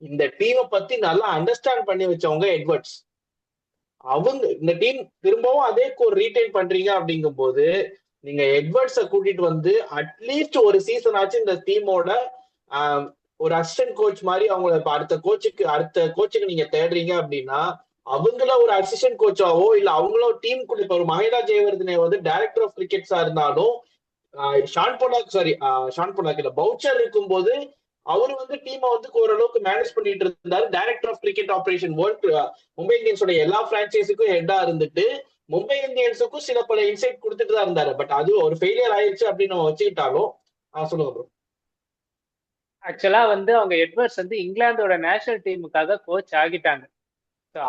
இந்த டீமை பத்தி நல்லா அண்டர்ஸ்டாண்ட் பண்ணி வச்சவங்க எட்வர்ட்ஸ். அவங்க இந்த டீம் திரும்பவும் அதே கோர் ரீடைன் பண்றீங்க அப்படிங்கும் போது நீங்க எட்வர்ட்ஸை கூட்டிட்டு வந்து அட்லீஸ்ட் ஒரு சீசன் ஆச்சு இந்த டீமோட ஒரு அசிஸ்டன்ட் கோச் மாதிரி அவங்கள அடுத்த கோச்சுக்கு நீங்க தேடுறீங்க அப்படின்னா, அவங்கள ஒரு அசிஸ்டன்ட் கோச்சாவோ இல்ல அவங்களோ டீம் கூட இப்ப ஒரு மஹேலா ஜெயவர்தனே வந்து டைரக்டர் ஆஃப் கிரிக்கெட்ஸா இருந்தாலும், ஷான் பொலாக் இல்ல பவுச்சர் இருக்கும் போது அவரு வந்து டீமை வந்து ஓரளவுக்கு மேனேஜ் பண்ணிட்டு இருந்தாரு. Director of cricket operation Mumbai இந்தியன்ஸோட எல்லா பிரான்ச்சைஸுக்கும் ஹெட்டா இருந்துட்டு மும்பை இந்தியன்ஸுக்கும் சில பல இன்சைட் கொடுத்துட்டு தான் இருந்தாரு. பட் அது ஒரு ஃபெயிலியர் ஆயிடுச்சு அப்படின்னு நம்ம வச்சுக்கிட்டாலும் சொல்லுங்க ப்ரோ. ஆக்சுவலா வந்து அவங்க எட்வர்ட்ஸ் வந்து இங்கிலாந்தோட நேஷனல் டீமுக்காக கோச் ஆகிட்டாங்க.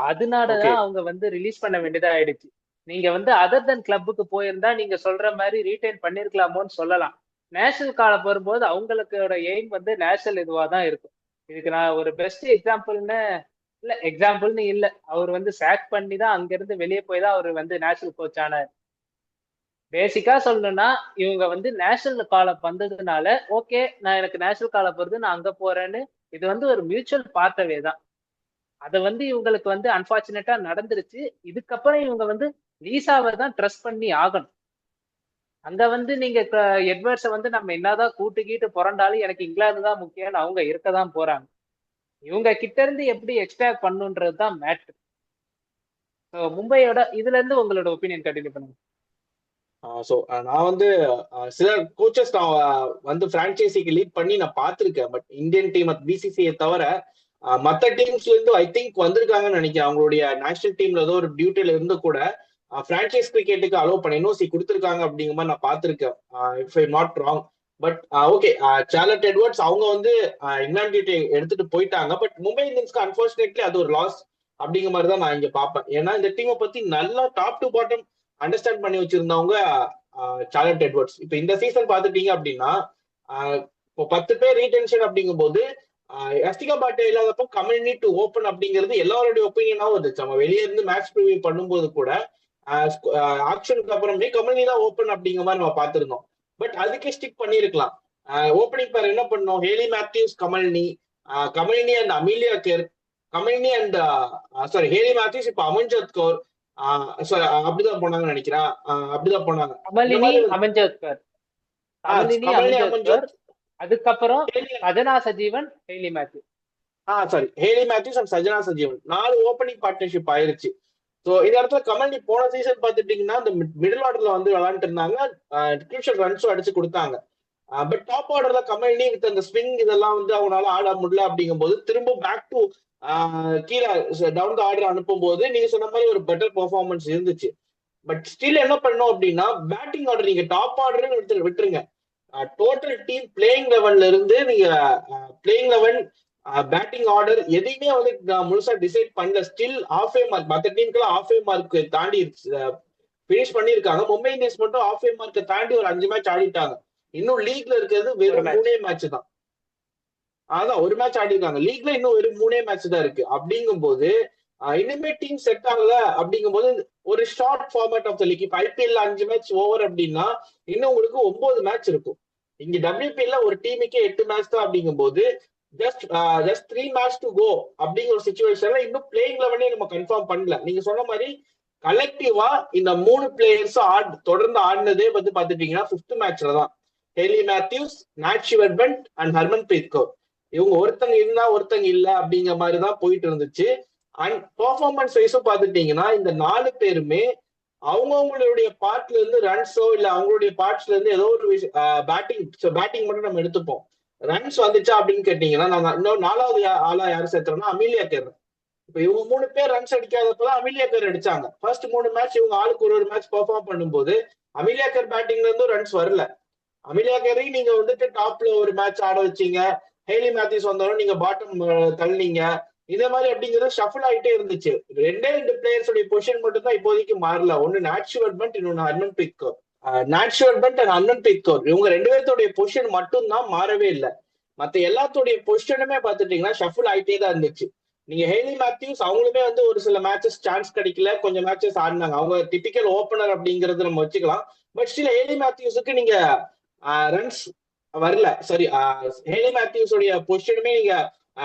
அதனாலதான் அவங்க வந்து ரிலீஸ் பண்ண வேண்டியதா ஆயிடுச்சு. நீங்க வந்து அதர் தன் கிளப்புக்கு போயிருந்தா நீங்க சொல்ற மாதிரி ரீடைன் பண்ணிருக்கலாமோன்னு சொல்லலாம். நேஷனல் காலம் வரும்போது அவங்களுக்கோட எய்ம் வந்து நேஷனல் இதுவா தான் இருக்கும். இதுக்கு நான் ஒரு பெஸ்ட் எக்ஸாம்பிள்னு இல்ல, அவர் வந்து சாக் பண்ணி தான் அங்கிருந்து வெளியே போய் தான் அவர் வந்து நேஷனல் கோச் ஆனார். பேசிக்கா சொல்லணும்னா இவங்க வந்து நேஷனல் காலம் வந்ததுனால ஓகே நான் எனக்கு நேஷனல் காலம் வருது நான் அங்க போறேன்னு, இது வந்து ஒரு மியூச்சுவல் பார்ட்டவே தான். அதை வந்து இவங்களுக்கு வந்து அன்பார்ச்சுனேட்டா நடந்துருச்சு. இதுக்கப்புறம் இவங்க வந்து லீசாவை தான் ட்ரஸ்ட் பண்ணி ஆகணும். அங்க வந்து நீங்க எட்வர்ட்ஸை வந்து நம்ம என்னதான் கூட்டுக்கிட்டு புரண்டாலும் எனக்கு இங்கிலாந்து தான் முக்கியம்னு அவங்க இருக்கதான் போறாங்க. இவங்க கிட்ட இருந்து எப்படி எக்ஸ்ட்ராக்ட் பண்ணுன்றதுதான் மேட்ரு. மும்பையோட இதுல இருந்து உங்களோட ஒப்பீனியன் கண்டினியூ பண்ணுங்க. நான் வந்து சில கோச்சஸ் நான் வந்து பிரான்ச்சைசிக்கு லீட் பண்ணி நான் பார்த்திருக்கேன். பட் இந்தியன் டீம் பிசிசிஐ தவிர மற்ற டீம்ஸ்ல இருந்து ஐ திங்க் வந்திருக்காங்கன்னு நினைக்கிறேன். அவங்களுடைய நேஷனல் டீம்ல ஏதோ ஒரு டியூட்டில இருந்து கூட பிரான்ச்சைஸ் கிரிக்கெட்டுக்கு அலோவ் பண்ண என்ஓசி கொடுத்துருக்காங்க அப்படிங்கிற மாதிரி நான் பார்த்திருக்கேன், if I not wrong. But okay, சார்லட் Edwards அவங்க வந்து இங்கிலாந்து டியூட்டி எடுத்துட்டு போயிட்டாங்க. பட் மும்பை இந்தியன்ஸ்க்கு அன்பார்ச்சுனேட்லி அது ஒரு லாஸ் அப்படிங்கிற மாதிரி தான் நான் இங்க பார்ப்பேன். ஏன்னா இந்த டீமை பத்தி நல்லா டாப் டு பாட்டம் அண்டர்ஸ்டாண்ட் பண்ணி வச்சிருந்தவங்க சார்லட் எட்வர்ட்ஸ். இப்ப இந்த சீசன் பாத்துட்டீங்க அப்படின்னா இப்போ 10 பேர் ரீடென்ஷன் அப்படிங்கும் போது யஸ்திகா பாட்டே இல்லாதப்போ கம்யூனி டு ஓப்பன் அப்படிங்கிறது எல்லாருடைய ஒப்பீனியனாவும் இருந்துச்சு. நம்ம வெளியே இருந்து மேட்ச் ப்ரிவியூ பண்ணும்போது கூட ஆக்ஷனுக்கு அப்புறமே கம்யூனி தான் ஓப்பன் அப்படிங்கிற மாதிரி நம்ம பார்த்திருந்தோம். பட் அதுக்கே ஸ்டிக் பண்ணிருக்கலாம். ஓப்பனிங் பேர் என்ன பண்ணோம், Hayley Matthews Kamalini and Amelia Kerr, Kamalini and Hayley Matthews, இப்போ அமன்ஜோத் கௌர், அப்படிதான் போனாங்கன்னு நினைக்கிறேன். அப்படிதான் போனாங்க. இந்த கமலினி மாதிரி அமன்ஜோத்கர், கமலினி கமலினி அமன்ஜோத்கர், அமன்ஜோத், அதுக்கப்புறம் Sajana Sajeevan, Hayley Matthew. Sorry Hayley Matthews and Sajana Sajeevan 4 opening partnership ஆயிருச்சு. ஸோ இந்த இடத்துல கமலினி போன சீசன் பார்த்துட்டீங்கன்னா இந்த மிடில் ஆர்டர்ல வந்து விளையாண்டு இருந்தாங்க, கிரூஷியல் ரன்ஸும் அடிச்சு கொடுத்தாங்க. பட் டாப் ஆர்டர்ல கமலினி வித் அந்த ஸ்விங் இதெல்லாம் வந்து அவங்களால ஆட முடியல. அப்படிங்கும் போது திரும்ப பேக் டு கீழே டவுன் த ஆர்டர் அனுப்பும் போது நீங்க சொன்ன மாதிரி ஒரு பெட்டர் பெர்ஃபார்மன்ஸ் இருந்துச்சு. பட் ஸ்டில் என்ன பண்ணோம் அப்படின்னா பேட்டிங் ஆர்டர் நீங்க டாப் ஆர்டர் விட்டுருங்க, டோட்டல் டீம் பிளேயிங் லெவன்ல இருந்து நீங்க பிளேயிங் லெவன் பேட்டிங் ஆர்டர் எதையுமே வந்து முழுசா டிசைட் பண்ணல. ஸ்டில் ஆஃப் ஏ மார்க், மற்ற டீமுக்குலாம் ஆஃப் ஏ மார்க் தாண்டி பினிஷ் பண்ணிருக்காங்க. மும்பை இந்தியன்ஸ் மட்டும் ஆஃப் ஏ மார்க்கை தாண்டி ஒரு 5 மேட்ச் ஆடிட்டாங்க. இன்னும் லீக்ல இருக்கிறது வெறும் 3 மேட்ச் தான். அதான் ஒரு மேட்ச் ஆடி இருக்காங்க. லீக்ல இன்னும் வெறும் 3 மேட்ச் தான் இருக்கு. அப்படிங்கும் போது இனிமே டீம் செட் ஆகல. அப்படிங்கும் போது ஒரு short format of the league, இப்ப ஐபிஎல்ல 5 மேட்ச் ஓவர் அப்படின்னா இன்னும் உங்களுக்கு 9 மேட்ச் இருக்கும். இங்க WPL ஒரு டீமுக்கே 8 மேட்ச் தான். அப்படிங்கும் போது ஜஸ்ட் 3 மேட்ச் டு கோ அப்படிங்கிற ஒரு சிச்சுவேஷன்ல இன்னும் பிளேயிங் லெவனே நம்ம கன்ஃபார்ம் பண்ணல. நீங்க சொன்ன மாதிரி கலெக்டிவா இந்த 3 பிளேயர்ஸும் தொடர்ந்து ஆடினதே வந்து பாத்துட்டீங்கன்னா 5th மேட்ச்ல தான். Hayley Matthews, Nat Sciver Brunt and Harmanpreet Kaur, இவங்க ஒருத்தங்க இருந்தா ஒருத்தங்க இல்ல அப்படிங்கிற மாதிரி தான் போயிட்டு இருந்துச்சு. அண்ட் பெர்ஃபார்மன்ஸ் வைஸும் பாத்துட்டீங்கன்னா இந்த 4 பேருமே அவங்கவுங்களுடைய பார்ட்ல இருந்து ரன்ஸோ இல்ல அவங்களுடைய பார்ட்ஸ்ல இருந்து ஏதோ ஒரு பேட்டிங் மட்டும் நம்ம எடுத்துப்போம். ரன்ஸ் வந்துச்சா அப்படின்னு கேட்டீங்கன்னா நாங்க இன்னும் 4வது ஆளா யாரும் சேர்த்துறோம்னா அமிலியா கேர். இப்ப இவங்க 3 பேர் ரன்ஸ் அடிக்காதப்பதான் அமிலியா கேர் அடிச்சாங்க. ஃபர்ஸ்ட் 3 மேட்ச் இவங்க ஆளுக்கு ஒரு மேட்ச் பெர்ஃபார்ம் பண்ணும்போது அமிலியா கேர் பேட்டிங்ல இருந்தும் ரன்ஸ் வரல. அமிலியா கேரையும் நீங்க வந்துட்டு டாப்ல ஒரு மேட்ச் ஆட வச்சீங்க, ஹேலி மேத்யூஸ் வந்தாலும் நீங்க பாட்டம் தள்ளினீங்க. இதே மாதிரி அப்படிங்கிறது ஷஃபிள் ஆகிட்டே இருந்துச்சு. 2 பிளேயர்ஸோட பொசிஷன் மட்டும் தான் இப்போதைக்கு மாறல. ஒன்னு நாட் ஷிவர்பன்ட், இன்னொன்னு Harmanpreet Kaur. Not Sciver Brunt and Harmanpreet Kaur இவங்க 2 பேர்த்தோடைய பொசிஷன் மட்டும் தான் மாறவே இல்லை. மத்த எல்லாத்தோடைய பொசிஷனுமே பாத்துட்டீங்கன்னா ஷஃபிள் ஆகிட்டே தான் இருந்துச்சு. நீங்க ஹேலி மேத்யூஸ் அவங்களுமே வந்து ஒரு சில மேட்சஸ் சான்ஸ் கிடைக்கல, கொஞ்சம் மேட்சஸ் ஆடினாங்க. அவங்க டிபிக்கல் ஓப்பனர் அப்படிங்கறது நம்ம வச்சுக்கலாம். பட் ஸ்டில் ஹேலி மேத்யூஸுக்கு நீங்க ரன்ஸ் வரல. சரி, ஹேலி மேத்யூஸ் உடைய பொசிஷனுமே நீங்க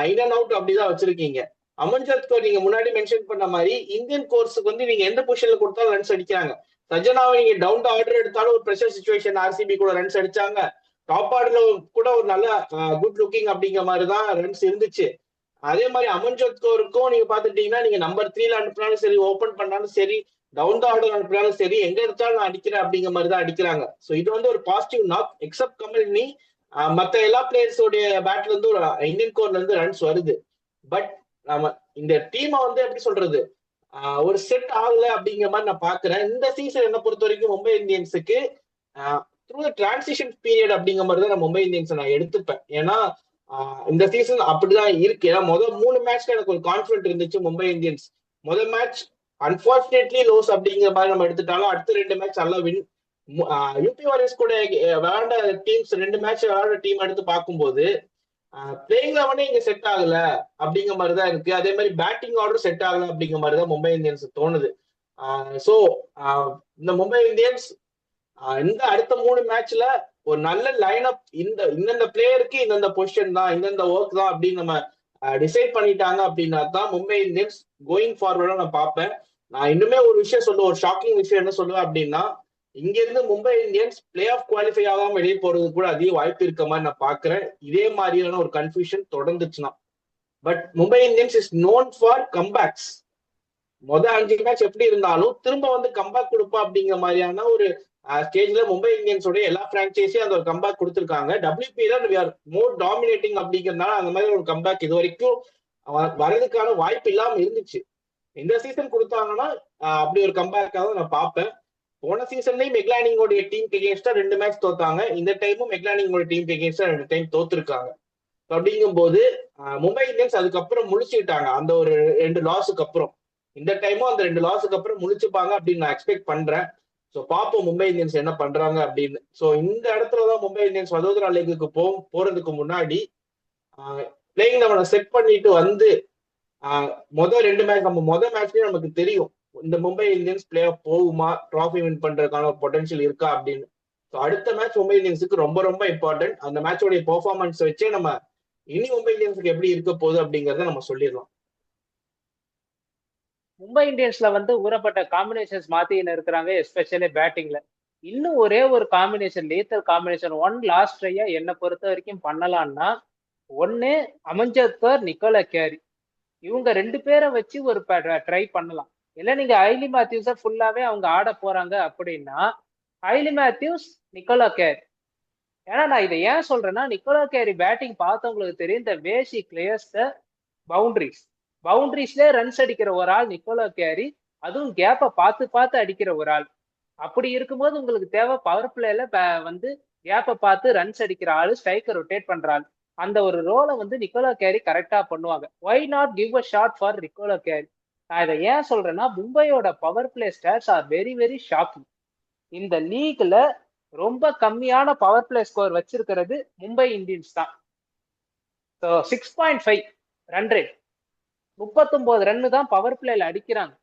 இன் அண்ட் அவுட் அப்படிதான் வச்சிருக்கீங்க. அமன்ஜோத் கௌர் நீங்க முன்னாடி மென்ஷன் பண்ண மாதிரி இந்தியன் கோர்ஸுக்கு வந்து நீங்க எந்த பொசிஷன்ல கொடுத்தாலும் ரன்ஸ் அடிக்கிறாங்க. சஜனாவை நீங்க டவுன் த ஆர்டர் எடுத்தாலும் ஒரு ப்ரெஷர் சிச்சுவேஷன் ஆர்சிபி கூட ரன்ஸ் அடிச்சாங்க. டாப் ஆர்டர்ல கூட ஒரு நல்ல குட் லுக்கிங் அப்படிங்கிற மாதிரி தான் ரன்ஸ் இருந்துச்சு. அதே மாதிரி அமன்ஜோத் கௌருக்கும் நீங்க பாத்துட்டீங்கன்னா நீங்க நம்பர் 3ல அனுப்பினாலும் சரி, ஓபன் பண்ணாலும் சரி, டவுன் த ஆர்டர் அனுப்பினாலும் சரி, எங்க எடுத்தாலும் நான் அடிக்கிறேன் அப்படிங்கிற மாதிரி தான் அடிக்கிறாங்க. ஸோ இது வந்து ஒரு பாசிட்டிவ் நாக். எக்ஸப்ட் கமலினி, மற்ற எல்லா பிளேயர்ஸோடைய பேட்ல இருந்து ஒரு இந்தியன் கோர்ல இருந்து ரன்ஸ் வருது. பட் நம்ம இந்த டீமை வந்து எப்படி சொல்றது, ஒரு செட் ஆகல அப்படிங்கிற மாதிரி நான் பாக்குறேன். இந்த சீசன் என்ன பொறுத்த வரைக்கும் மும்பை இந்தியன்ஸுக்கு த்ரூ டிரான்சிஷன் பீரியட் அப்படிங்கிற மாதிரி தான் நான் மும்பை இந்தியன்ஸ் நான் எடுத்துப்பேன். ஏன்னா இந்த சீசன் அப்படிதான் இருக்கு. ஏன்னா முதல் 3 மேட்ச்ல எனக்கு ஒரு கான்பிடன்ட் இருந்துச்சு மும்பை இந்தியன்ஸ். முதல் மேட்ச் அன்பார்ச்சுனேட்லி லோஸ் அப்படிங்கிற மாதிரி நம்ம எடுத்துட்டாலும் அடுத்த 2 மேட்ச் நல்லா வின். யூபி வாரியர்ஸ் கூட விளையாண்ட டீம்ஸ் 2 மேட்ச் விளையாட டீம் எடுத்து பார்க்கும்போது பிளேயிங் லெவனே இங்க செட் ஆகல அப்படிங்கிற மாதிரி தான் இருக்கு. அதே மாதிரி பேட்டிங் ஆர்டர் செட் ஆகல அப்படிங்கிற மாதிரி தான் மும்பை இந்தியன்ஸ் தோணுது. ஸோ இந்த மும்பை இந்தியன்ஸ் இந்த அடுத்த 3 மேட்ச்ல ஒரு நல்ல லைன் அப், இந்தந்த பிளேயருக்கு இந்தந்த பொசிஷன் தான், இந்தந்த ஒர்க் தான் அப்படின்னு நம்ம டிசைட் பண்ணிட்டாங்க அப்படின்னா தான் மும்பை இந்தியன்ஸ் கோயிங் ஃபார்வர்டா நான் பார்ப்பேன். நான் இன்னுமே ஒரு விஷயம் சொல்லுவேன், ஒரு ஷாக்கிங் விஷயம் என்ன சொல்லுவேன் அப்படின்னா, இங்க இருந்து Mumbai Indians play off qualify ஆகாம வெளியே போறது கூட அதிக வாய்ப்பு இருக்க மாதிரி நான் பாக்குறேன். இதே மாதிரியான ஒரு கன்ஃபியூஷன் தொடர்ந்துச்சுன்னா. But Mumbai Indians is known for comebacks. முதல் 5 மேட்ச் எப்படி இருந்தாலும் திரும்ப வந்து கம்பேக் கொடுப்பா அப்படிங்கிற மாதிரியான ஒரு ஸ்டேஜ்ல மும்பை இந்தியன்ஸோட எல்லா பிரான்ச்சைஸியும் அந்த ஒரு கம்பேக் கொடுத்துருக்காங்க. WPL மோர் டாமினேட்டிங் அப்படிங்கிறதுனால அந்த மாதிரி ஒரு கம்பேக் இது வரைக்கும் வர்றதுக்கான வாய்ப்பு இல்லாம இருந்துச்சு. இந்த சீசன் கொடுத்தாங்கன்னா அப்படி ஒரு கம்பேக்காக நான் பார்ப்பேன். போன சீசன்லயும் மெக்லானிங்கோடைய டீம் எகேன்ஸ்டா 2 மேட்ச் தோத்தாங்க. இந்த டைமும் மெக்லானிங்கோட டீம் எகேன்ஸ்டா 2 டைம் தோத்துருக்காங்க. அப்படிங்கும் போது மும்பை இந்தியன்ஸ் அதுக்கப்புறம் முழிச்சுட்டாங்க. அந்த ஒரு 2 லாஸுக்கு அப்புறம், இந்த டைமும் அந்த 2 லாஸுக்கு அப்புறம் முழிச்சுப்பாங்க அப்படின்னு நான் எக்ஸ்பெக்ட் பண்றேன். ஸோ பார்ப்போம் மும்பை இந்தியன்ஸ் என்ன பண்றாங்க அப்படின்னு. ஸோ இந்த இடத்துலதான் மும்பை இந்தியன்ஸ் வதோதரா லீக்குக்கு போறதுக்கு முன்னாடி பிளேயிங் லெவனை செட் பண்ணிட்டு வந்து முதல் 2 மேட்ச் நம்ம முதல் மேட்ச்லயே நமக்கு தெரியும் இந்த மும்பை இந்தியன்ஸ் பிளே ஆஃப் போகுமா, ட்ராஃபி வின் பண்றதுக்கான பொட்டன்ஷியல் இருக்கா அப்படின்னு. ஸோ அடுத்த மேட்ச் மும்பை இந்தியன்ஸுக்கு ரொம்ப ரொம்ப இம்பார்ட்டன்ட். அந்த மேட்சோடைய பெர்ஃபார்மன்ஸ் வச்சே நம்ம இனி மும்பை இந்தியன்ஸுக்கு எப்படி இருக்க போகுது அப்படிங்கறத நம்ம சொல்லிடலாம். மும்பை இந்தியன்ஸ்ல வந்து ஊறப்பட்ட காம்பினேஷன்ஸ் மாத்தின்னு இருக்கிறாங்க, எஸ்பெஷலி பேட்டிங்ல. இன்னும் ஒரே ஒரு combination, laureth combination one last ட்ரையா என்னை பொறுத்த வரைக்கும் பண்ணலாம்னா, ஒன்னு அமன்ஜத்கர், நிக்கோலா கேரி, இவங்க 2 பேரை வச்சு ஒரு ட்ரை பண்ணலாம். இல்ல நீங்க ஹைலி மேத்யூஸை ஃபுல்லாவே அவங்க ஆட போறாங்க அப்படின்னா ஹைலி மேத்யூஸ், நிக்கோலா கேரி. ஏன்னா நான் இதை ஏன் சொல்றேன்னா, நிக்கோலா கேரி பேட்டிங் பார்த்தவங்களுக்கு தெரியும், இந்த வேசி கிளியர்ஸ் த பவுண்டரிஸ். பவுண்டரிஸ்ல ரன்ஸ் அடிக்கிற ஒரு ஆள் நிக்கோலா கேரி, அதுவும் கேப்பை பார்த்து பார்த்து அடிக்கிற ஒரு ஆள். அப்படி இருக்கும்போது உங்களுக்கு தேவை பவர் பிளேல வந்து கேப்பை பார்த்து ரன்ஸ் அடிக்கிற ஆளு, ஸ்ட்ரைக்கர் ரொட்டேட் பண்ற ஆள். அந்த ஒரு ரோலை வந்து நிக்கோலா கேரி கரெக்டா பண்ணுவாங்க. Why not give a shot for Nicola Carey? நான் இதை ஏன் சொல்றேன்னா, மும்பையோட power play stats are very very shocking. இந்த லீக்ல ரொம்ப கம்மியான பவர் பிளே ஸ்கோர் வச்சிருக்கிறது மும்பை இந்தியன்ஸ் தான். 6.5 ரன் ரேட், 39 ரன்னு தான் பவர் பிளேல அடிக்கிறாங்க.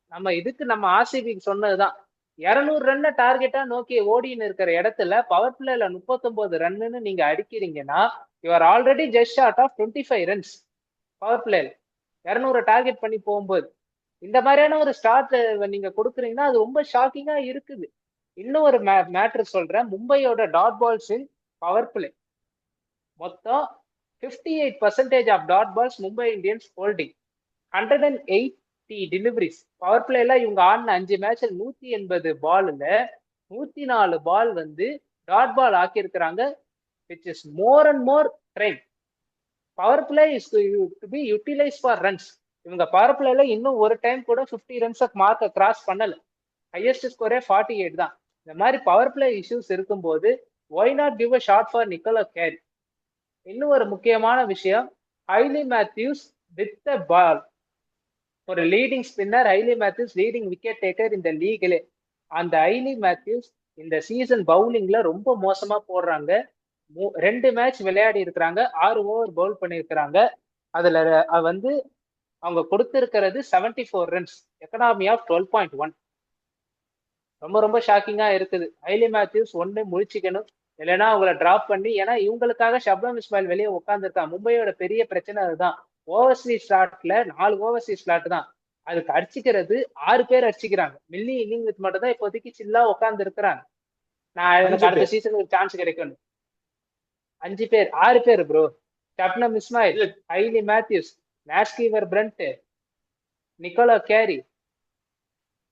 நம்ம ஆர்சிபிக்கு சொன்னதுதான், 200 ரன்னை டார்கெட்டா நோக்கி ஓடின்னு இருக்கிற இடத்துல பவர் பிளேல 39 ரன்னு நீங்க அடிக்கிறீங்கன்னா, you are already just short of 25 runs power பிளேல 200 டார்கெட் பண்ணி போகும்போது. இந்த மாதிரியான ஒரு ஸ்டார்ட் நீங்க கொடுக்குறீங்கன்னா அது ரொம்ப ஷாக்கிங்கா இருக்குது. இன்னும் ஒரு மேட்ரு சொல்றேன், மும்பையோட dot balls in power play மொத்தம் 58% of dot balls Mumbai Indians holding, 180 deliveries. Power பிளேல இவங்க ஆடின 5 மேட்ச்ல 180 பால்ல 104 பால் வந்து டாட் பால் ஆக்கியிருக்கிறாங்க, which is more and more trend. Power play is to be utilise for runs. இவங்க பவர் பிளேல இன்னும் ஒரு டைம் கூட 50 ரன்ஸ் மார்க்கை கிராஸ் பண்ணல. ஹையஸ்ட் ஸ்கோரே 48 தான். இந்த மாதிரி பவர் பிளே இஷ்யூஸ் இருக்கும்போது why not give a shot for Nicola Carey? இன்னும் ஒரு முக்கியமான விஷயம், Hayley Matthews with the ball. ஒரு leading spinner Hayley Matthews, leading wicket taker இந்த லீக்ல. அந்த ஹைலி மேத்யூஸ் இந்த சீசன் பவுலிங்ல ரொம்ப மோசமா போடுறாங்க. 2 மேட்ச் விளையாடி இருக்கிறாங்க, 6 ஓவர் பவுல் பண்ணியிருக்கிறாங்க. அதுல வந்து அவங்க கொடுத்திருக்கிறது 74 ரன்ஸ், எக்கனாமி ஆஃப் 12.1. ரொம்ப ரொம்ப ஷாக்கிங்கா இருக்குது. ஹைலி மேத்யூஸ் ஒண்ணு முழிச்சுக்கணும், இல்லைன்னா அவங்கள டிராப் பண்ணி, ஏன்னா இவங்களுக்காக ஷப்னம் இஸ்மாயில் வெளியே உட்காந்துருக்கான். மும்பையோட பெரிய பிரச்சனை அதுதான். ஓவர்சீஸ் ஸ்லாட்ல 4 ஓவர்சீஸ் ஸ்லாட் தான், அதுக்கு அடிச்சுக்கிறது 6 பேர் அடிச்சுக்கிறாங்க. மில்லி இன்னிங் வித் மட்டும் தான் இப்போதைக்கு சில்லா உட்கார்ந்து இருக்கிறாங்க. நான் எனக்கு அடுத்த சீசனுக்கு ஒரு சான்ஸ் கிடைக்கணும். 5 பேர் 6 பேர் bro. Shabnim Ismail, Hayley Matthews, Nat Sciver Brunt, Nicola Carey,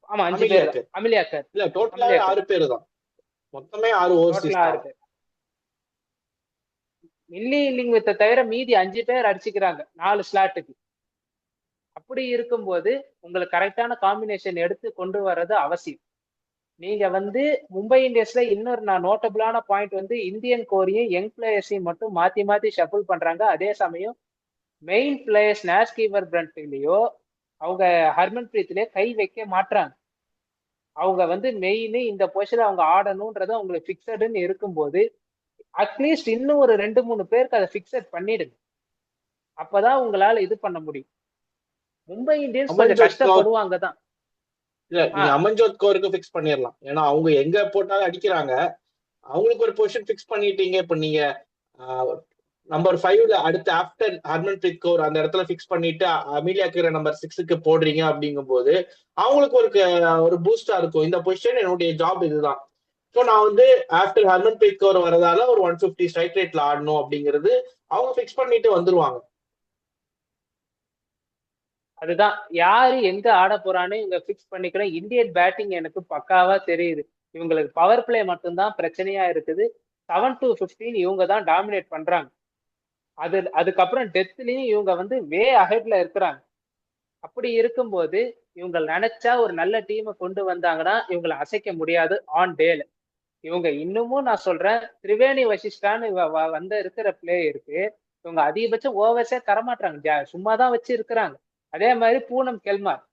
ஆமா 5 பேர். அமிலியாக்கர் இல்ல, டோட்டலா 6 பேர் தான், மொத்தமே 6 ஓவர்சீஸ். 6 பேர். மில்லி இன்னிங் வித்த தவிர மீதி 5 பேர் அடிச்சுக்கிறாங்க 4 ஸ்லாட்டுக்கு. அப்படி இருக்கும்போது உங்களுக்கு கரெக்டான காம்பினேஷன் எடுத்து கொண்டு வர்றது அவசியம். நீங்க வந்து மும்பை இந்தியன்ஸ்ல இன்னொரு நோட்டபிளான பாயிண்ட் வந்து, இந்தியன் கோரையும் யங் பிளேயர்ஸையும் மட்டும் மாத்தி மாத்தி ஷஃபிள் பண்றாங்க. அதே சமயம் மெயின் பிளேயர்ஸ் நாஸ்கீவர் பிரண்ட்லயோ அவங்க ஹர்மன் பிரீத்லயோ கை வைக்க மாட்டாங்க. அவங்க வந்து மெயின் இந்த பொசிஷன்ல அவங்க ஆடணும்ன்றது அவங்களுக்கு பிக்சடுன்னு இருக்கும்போது, அட்லீஸ்ட் இன்னும் ஒரு 2-3 பேருக்கு அதை பிக்சட் பண்ணிடுங்க. அப்பதான் உங்களால இது பண்ண முடியும். மும்பை இந்தியன்ஸ் கொஞ்சம் கஷ்டப்படுவாங்க தான். இல்ல, நீங்க அமன்ஜோத் கௌருக்கு பிக்ஸ் பண்ணிடலாம், ஏன்னா அவங்க எங்க போட்டாலும் அடிக்கிறாங்க. அவங்களுக்கு ஒரு பொசிஷன் பிக்ஸ் பண்ணிட்டீங்க. இப்ப நீங்க நம்பர் 5ல அடுத்து ஆஃப்டர் ஹர்மன் பிரீத் கௌர் அந்த இடத்துல பிக்ஸ் பண்ணிட்டு அமிலியாக்கிற நம்பர் 6க்கு போடுறீங்க அப்படிங்கும் போது அவங்களுக்கு ஒரு பூஸ்டா இருக்கும். இந்த பொசிஷன் என்னுடைய ஜாப் இதுதான். ஸோ நான் வந்து ஆஃப்டர் ஹர்மன் பிரீத் கௌர் வரதால ஒரு 150 ஸ்ட்ரைக் ரேட்ல ஆடணும் அப்படிங்கிறது அவங்க பிக்ஸ் பண்ணிட்டு வந்துருவாங்க. அதுதான், யாரு எங்க ஆட போறான்னு இவங்க பிக்ஸ் பண்ணிக்கிறோம். இந்தியன் பேட்டிங் எனக்கு பக்காவா தெரியுது. இவங்களுக்கு பவர் பிளே மட்டும்தான் பிரச்சனையா இருக்குது. 7 to 15 இவங்க தான் டாமினேட் பண்றாங்க. அதுக்கப்புறம் டெத்லயும் இவங்க வந்து வே அஹெட்ல இருக்கிறாங்க. அப்படி இருக்கும்போது இவங்க நினைச்சா ஒரு நல்ல டீமை கொண்டு வந்தாங்கன்னா இவங்களை அசைக்க முடியாது ஆன் டேல. இவங்க இன்னமும் நான் சொல்றேன், திரிவேணி வசிஷ்டான்னு வந்து இருக்கிற பிளேயருக்கு இவங்க அதிகபட்சம் ஓவர்ஸே தரமாட்டாங்க, சும்மாதான் வச்சு இருக்கிறாங்க. அதே மாதிரி பூனம் கெல்மார்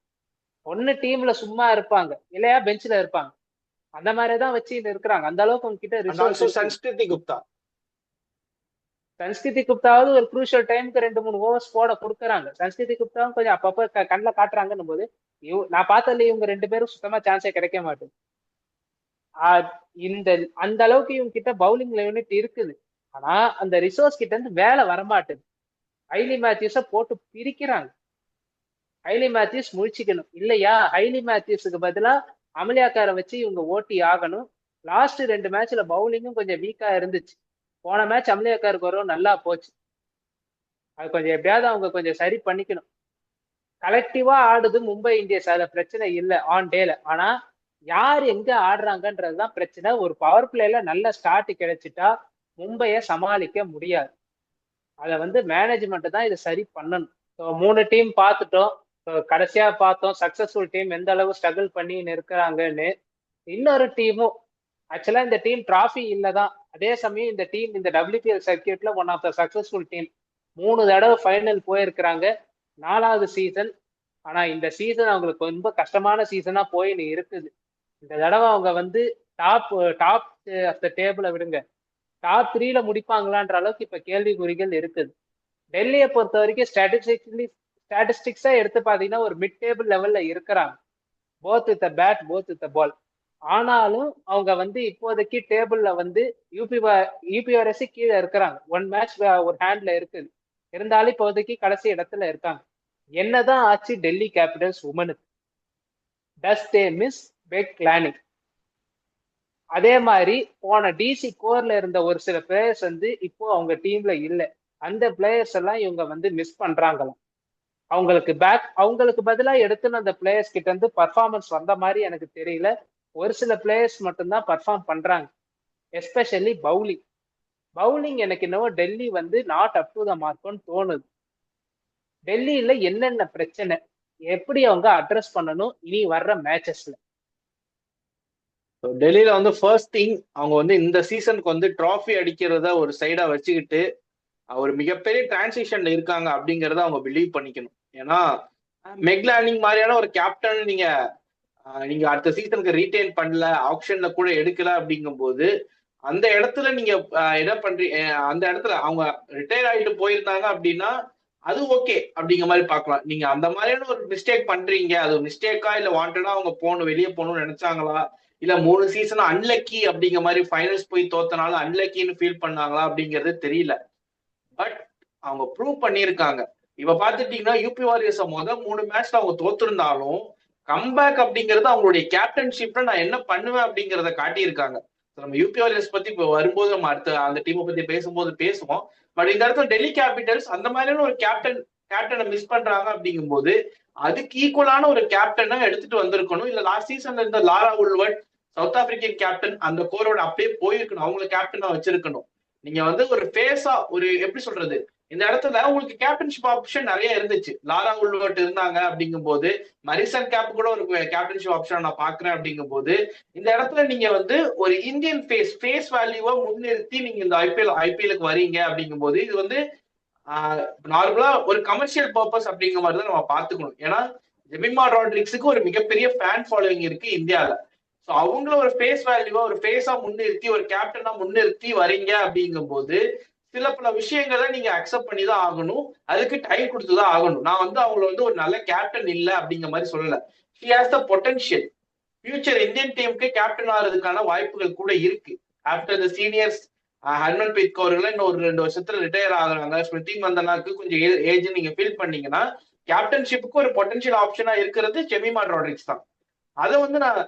ஒன்னு டீம்ல சும்மா இருப்பாங்க, இல்லையா பெஞ்ச்ல இருப்பாங்க. அந்த மாதிரிதான் வச்சு இருக்கிறாங்க. அந்த அளவுக்கு அவங்க கிட்ட சன்ஸ்கிருதி குப்தாவது ஒரு குரூஷியல் டைமுக்கு 2-3 ஓவர்ஸ் போட கொடுக்குறாங்க. சன்ஸ்கிருதி குப்தாவும் கொஞ்சம் அப்பப்ப கண்ணில் காட்டுறாங்கன்னும் போது நான் பார்த்ததுல இவங்க 2 பேரும் சுத்தமா சான்ஸே கிடைக்க மாட்டேது. அந்த அளவுக்கு இவங்க கிட்ட பவுலிங் யூனிட் இருக்குது. ஆனா அந்த ரிசோர்ஸ் கிட்ட இருந்து வேலை வரமாட்டுது. ஹைலி மேத்யூஸ போட்டு பிரிக்கிறாங்க. ஹைலி மேத்யூஸ் முழிச்சிக்கணும் இல்லையா? ஹைலி மேத்யூஸுக்கு பதிலா அமலியாக்காரை வச்சு இவங்க ஓட்டி ஆகணும். லாஸ்ட் 2 மேட்ச்ல பவுலிங்கும் கொஞ்சம் வீக்கா இருந்துச்சு. போன மேட்ச் அமலியாக்காருக்கு வரும் நல்லா போச்சு. அது கொஞ்சம் எப்படியாவது அவங்க கொஞ்சம் சரி பண்ணிக்கணும். கலெக்டிவா ஆடுது மும்பை இந்தியன்ஸ், அதுல பிரச்சனை இல்லை ஆன் டேல. ஆனா யார் எங்க ஆடுறாங்கன்றதுதான் பிரச்சனை. ஒரு பவர் பிளேல நல்ல ஸ்டார்ட் கிடைச்சிட்டா மும்பையை சமாளிக்க முடியாது. அதை வந்து மேனேஜ்மெண்ட் தான் இதை சரி பண்ணணும். ஸோ 3 டீம் பார்த்துட்டோம். கடைசியா பார்த்தோம் சக்சஸ்ஃபுல் டீம் எந்த அளவு ஸ்ட்ரகிள் பண்ணின்னு இருக்கிறாங்கன்னு. இன்னொரு டீமும் ஆக்சுவலா இந்த டீம் டிராஃபி இல்லதான், அதே சமயம் இந்த டீம் இந்த WPL சர்க்கியூட்ல one of the successful team. 3 தடவை ஃபைனல் போயிருக்கிறாங்க, 4வது சீசன். ஆனா இந்த சீசன் அவங்களுக்கு ரொம்ப கஷ்டமான சீசனா போயின்னு இருக்குது. இந்த தடவை அவங்க வந்து டாப் டாப் ஆஃப் த டேபிளை விடுங்க, டாப் 3ல முடிப்பாங்களான்ற அளவுக்கு இப்ப கேள்விக்குறிகள் இருக்குது. டெல்லியை பொறுத்த வரைக்கும் ஸ்டாட்டிஸ்டிக்ஸா எடுத்து பாத்தீங்கன்னா ஒரு மிட் டேபிள் லெவல்ல இருக்கிறாங்க, both with bat both with ball. ஆனாலும் அவங்க வந்து இப்போதைக்கு டேபிள்ல வந்து யூபிஆர்எஸ் கீழே இருக்கிறாங்க. 1 மேட்ச் ஒரு ஹேண்ட்ல இருக்குது. இருந்தாலும் இப்போதைக்கு கடைசி இடத்துல இருக்காங்க. என்னதான் ஆச்சு டெல்லி கேபிட்டல்ஸ் உமனுக்கு? Does they miss Meg Lanning? அதே மாதிரி போன டிசி கோர்ல இருந்த ஒரு சில பிளேயர்ஸ் வந்து இப்போ அவங்க டீம்ல இல்லை. அந்த பிளேயர்ஸ் எல்லாம் இவங்க வந்து மிஸ் பண்றாங்களாம். அவங்களுக்கு பதிலா எடுத்துன்னு அந்த பிளேயர்ஸ் கிட்ட இருந்து பர்ஃபார்மன்ஸ் வந்த மாதிரி எனக்கு தெரியல. ஒரு சில பிளேயர்ஸ் மட்டும்தான் பர்ஃபார்ம் பண்றாங்க, எஸ்பெஷலி பவுலிங் எனக்கு என்னவோ டெல்லி வந்து நாட் அப் டு த மார்க்னு தோணுது. டெல்லியில என்னென்ன பிரச்சனை, எப்படி அவங்க அட்ரஸ் பண்ணணும் இனி வர்ற மேட்சஸ்ல? டெல்லியில வந்து ஃபர்ஸ்ட் திங் அவங்க வந்து இந்த சீசனுக்கு வந்து ட்ராஃபி அடிக்கிறத ஒரு சைடா வச்சுக்கிட்டு ஒரு மிகப்பெரிய டிரான்சிஷன்ல இருக்காங்க அப்படிங்கறத அவங்க பிலீவ் பண்ணிக்கணும். ஏன்னா மெக்லானிங் மாதிரியான ஒரு கேப்டன் நீங்க அடுத்த சீசனுக்கு ரீட்டைன் பண்ணல, ஆப்ஷன்ல கூட எடுக்கல அப்படிங்கும் போது அந்த இடத்துல நீங்க என்ன பண்றீங்க, அந்த இடத்துல அவங்க ரிட்டையர் ஆகிட்டு போயிருந்தாங்க அப்படின்னா அது ஓகே அப்படிங்கிற மாதிரி பார்க்கலாம். நீங்க அந்த மாதிரியான ஒரு மிஸ்டேக் பண்றீங்க, அது மிஸ்டேக்கா இல்ல வாண்டடா அவங்க வெளியே போகணும்னு நினைச்சாங்களா, இல்ல 3 சீசன் அன்லக்கி அப்படிங்கிற மாதிரி ஃபைனல்ஸ் போய் தோத்தனால அன்லக்கின்னு ஃபீல் பண்ணாங்களா அப்படிங்கிறது தெரியல. பட் அவங்க ப்ரூவ் பண்ணியிருக்காங்க. இப்ப பாத்துட்டீங்கன்னா யூபி வாரியர்ஸ் 3 மேட்ச்ல அவங்க தோத்திருந்தாலும் கம்பேக் அப்படிங்கிறது அவங்களுடைய கேப்டன்ஷிப்ல நான் என்ன பண்ணுவேன் அப்படிங்கிறத காட்டியிருக்காங்க. நம்ம யூபி வாரியர்ஸ் பத்தி இப்போ வரும்போது நம்ம அடுத்த அந்த டீமை பத்தி பேசும்போது பேசுவோம். பட் இந்த இடத்துல டெல்லி கேபிட்டல்ஸ் அந்த மாதிரியான ஒரு கேப்டனை மிஸ் பண்றாங்க அப்படிங்கும் போது அதுக்கு ஈக்குவலான ஒரு கேப்டனை எடுத்துட்டு வந்திருக்கணும். இல்ல லாஸ்ட் சீசன்ல இருந்த லாரா உல்வர்ட் சவுத் ஆப்பிரிக்கன் கேப்டன் அந்த கோரோட அப்படியே போயிருக்கணும், அவங்களை கேப்டனா வச்சிருக்கணும். நீங்க வந்து ஒரு ஃபேஸா ஒரு எப்படி சொல்றது, இந்த இடத்துல உங்களுக்கு கேப்டன்ஷிப் ஆப்ஷன் நிறைய இருந்துச்சு. லாரா உல்வர்ட் இருந்தாங்க அப்படிங்கும் போது, மரிசன் கேப் கூட ஒரு கேப்டன்ஷிப் ஆப்ஷன் நான் பாக்குறேன் அப்படிங்கும் போது இந்த இடத்துல நீங்க வந்து ஒரு இந்தியன் ஃபேஸ் வேல்யூவா முன்னிறுத்தி நீங்க இந்த ஐபிஎலுக்கு வரீங்க அப்படிங்கும் போது இது வந்து நார்மலா ஒரு கமர்ஷியல் பர்பஸ் அப்படிங்கிற மாதிரி தான் நம்ம பாத்துக்கணும். ஏன்னா ஜெமிமா ராட்ரிக்ஸுக்கு ஒரு மிகப்பெரிய ஃபேன் ஃபாலோவிங் இருக்கு இந்தியால. ஸோ அவங்கள ஒரு ஃபேஸ் வேல்யூவா ஒரு ஃபேஸா முன்னிறுத்தி ஒரு கேப்டனா முன்னிறுத்தி வரீங்க அப்படிங்கும் போது சில பல விஷயங்களை நீங்க அக்செப்ட் பண்ணி தான் ஆகணும், அதுக்கு டைம் கொடுத்துதான் ஆகணும். நான் வந்து அவங்கள வந்து ஒரு நல்ல கேப்டன் இல்லை அப்படிங்கிற மாதிரி சொல்லல. She has the potential. Future Indian டீமுக்கு கேப்டன் ஆகிறதுக்கான வாய்ப்புகள் கூட இருக்கு. After the seniors Harmanpreet Kaur இன்னும் ஒரு 2 வருஷத்துல ரிட்டையர் ஆகுறாங்க, ஸ்மிருதி மந்தனாக்கு கொஞ்சம் ஏஜ் நீங்க ஃபீல் பண்ணீங்கன்னா கேப்டன்ஷிப்புக்கு ஒரு பொட்டன்ஷியல் ஆப்ஷனா இருக்கிறது ஜெமிமா ராட்ரிக்ஸ் தான். அதை வந்து நான்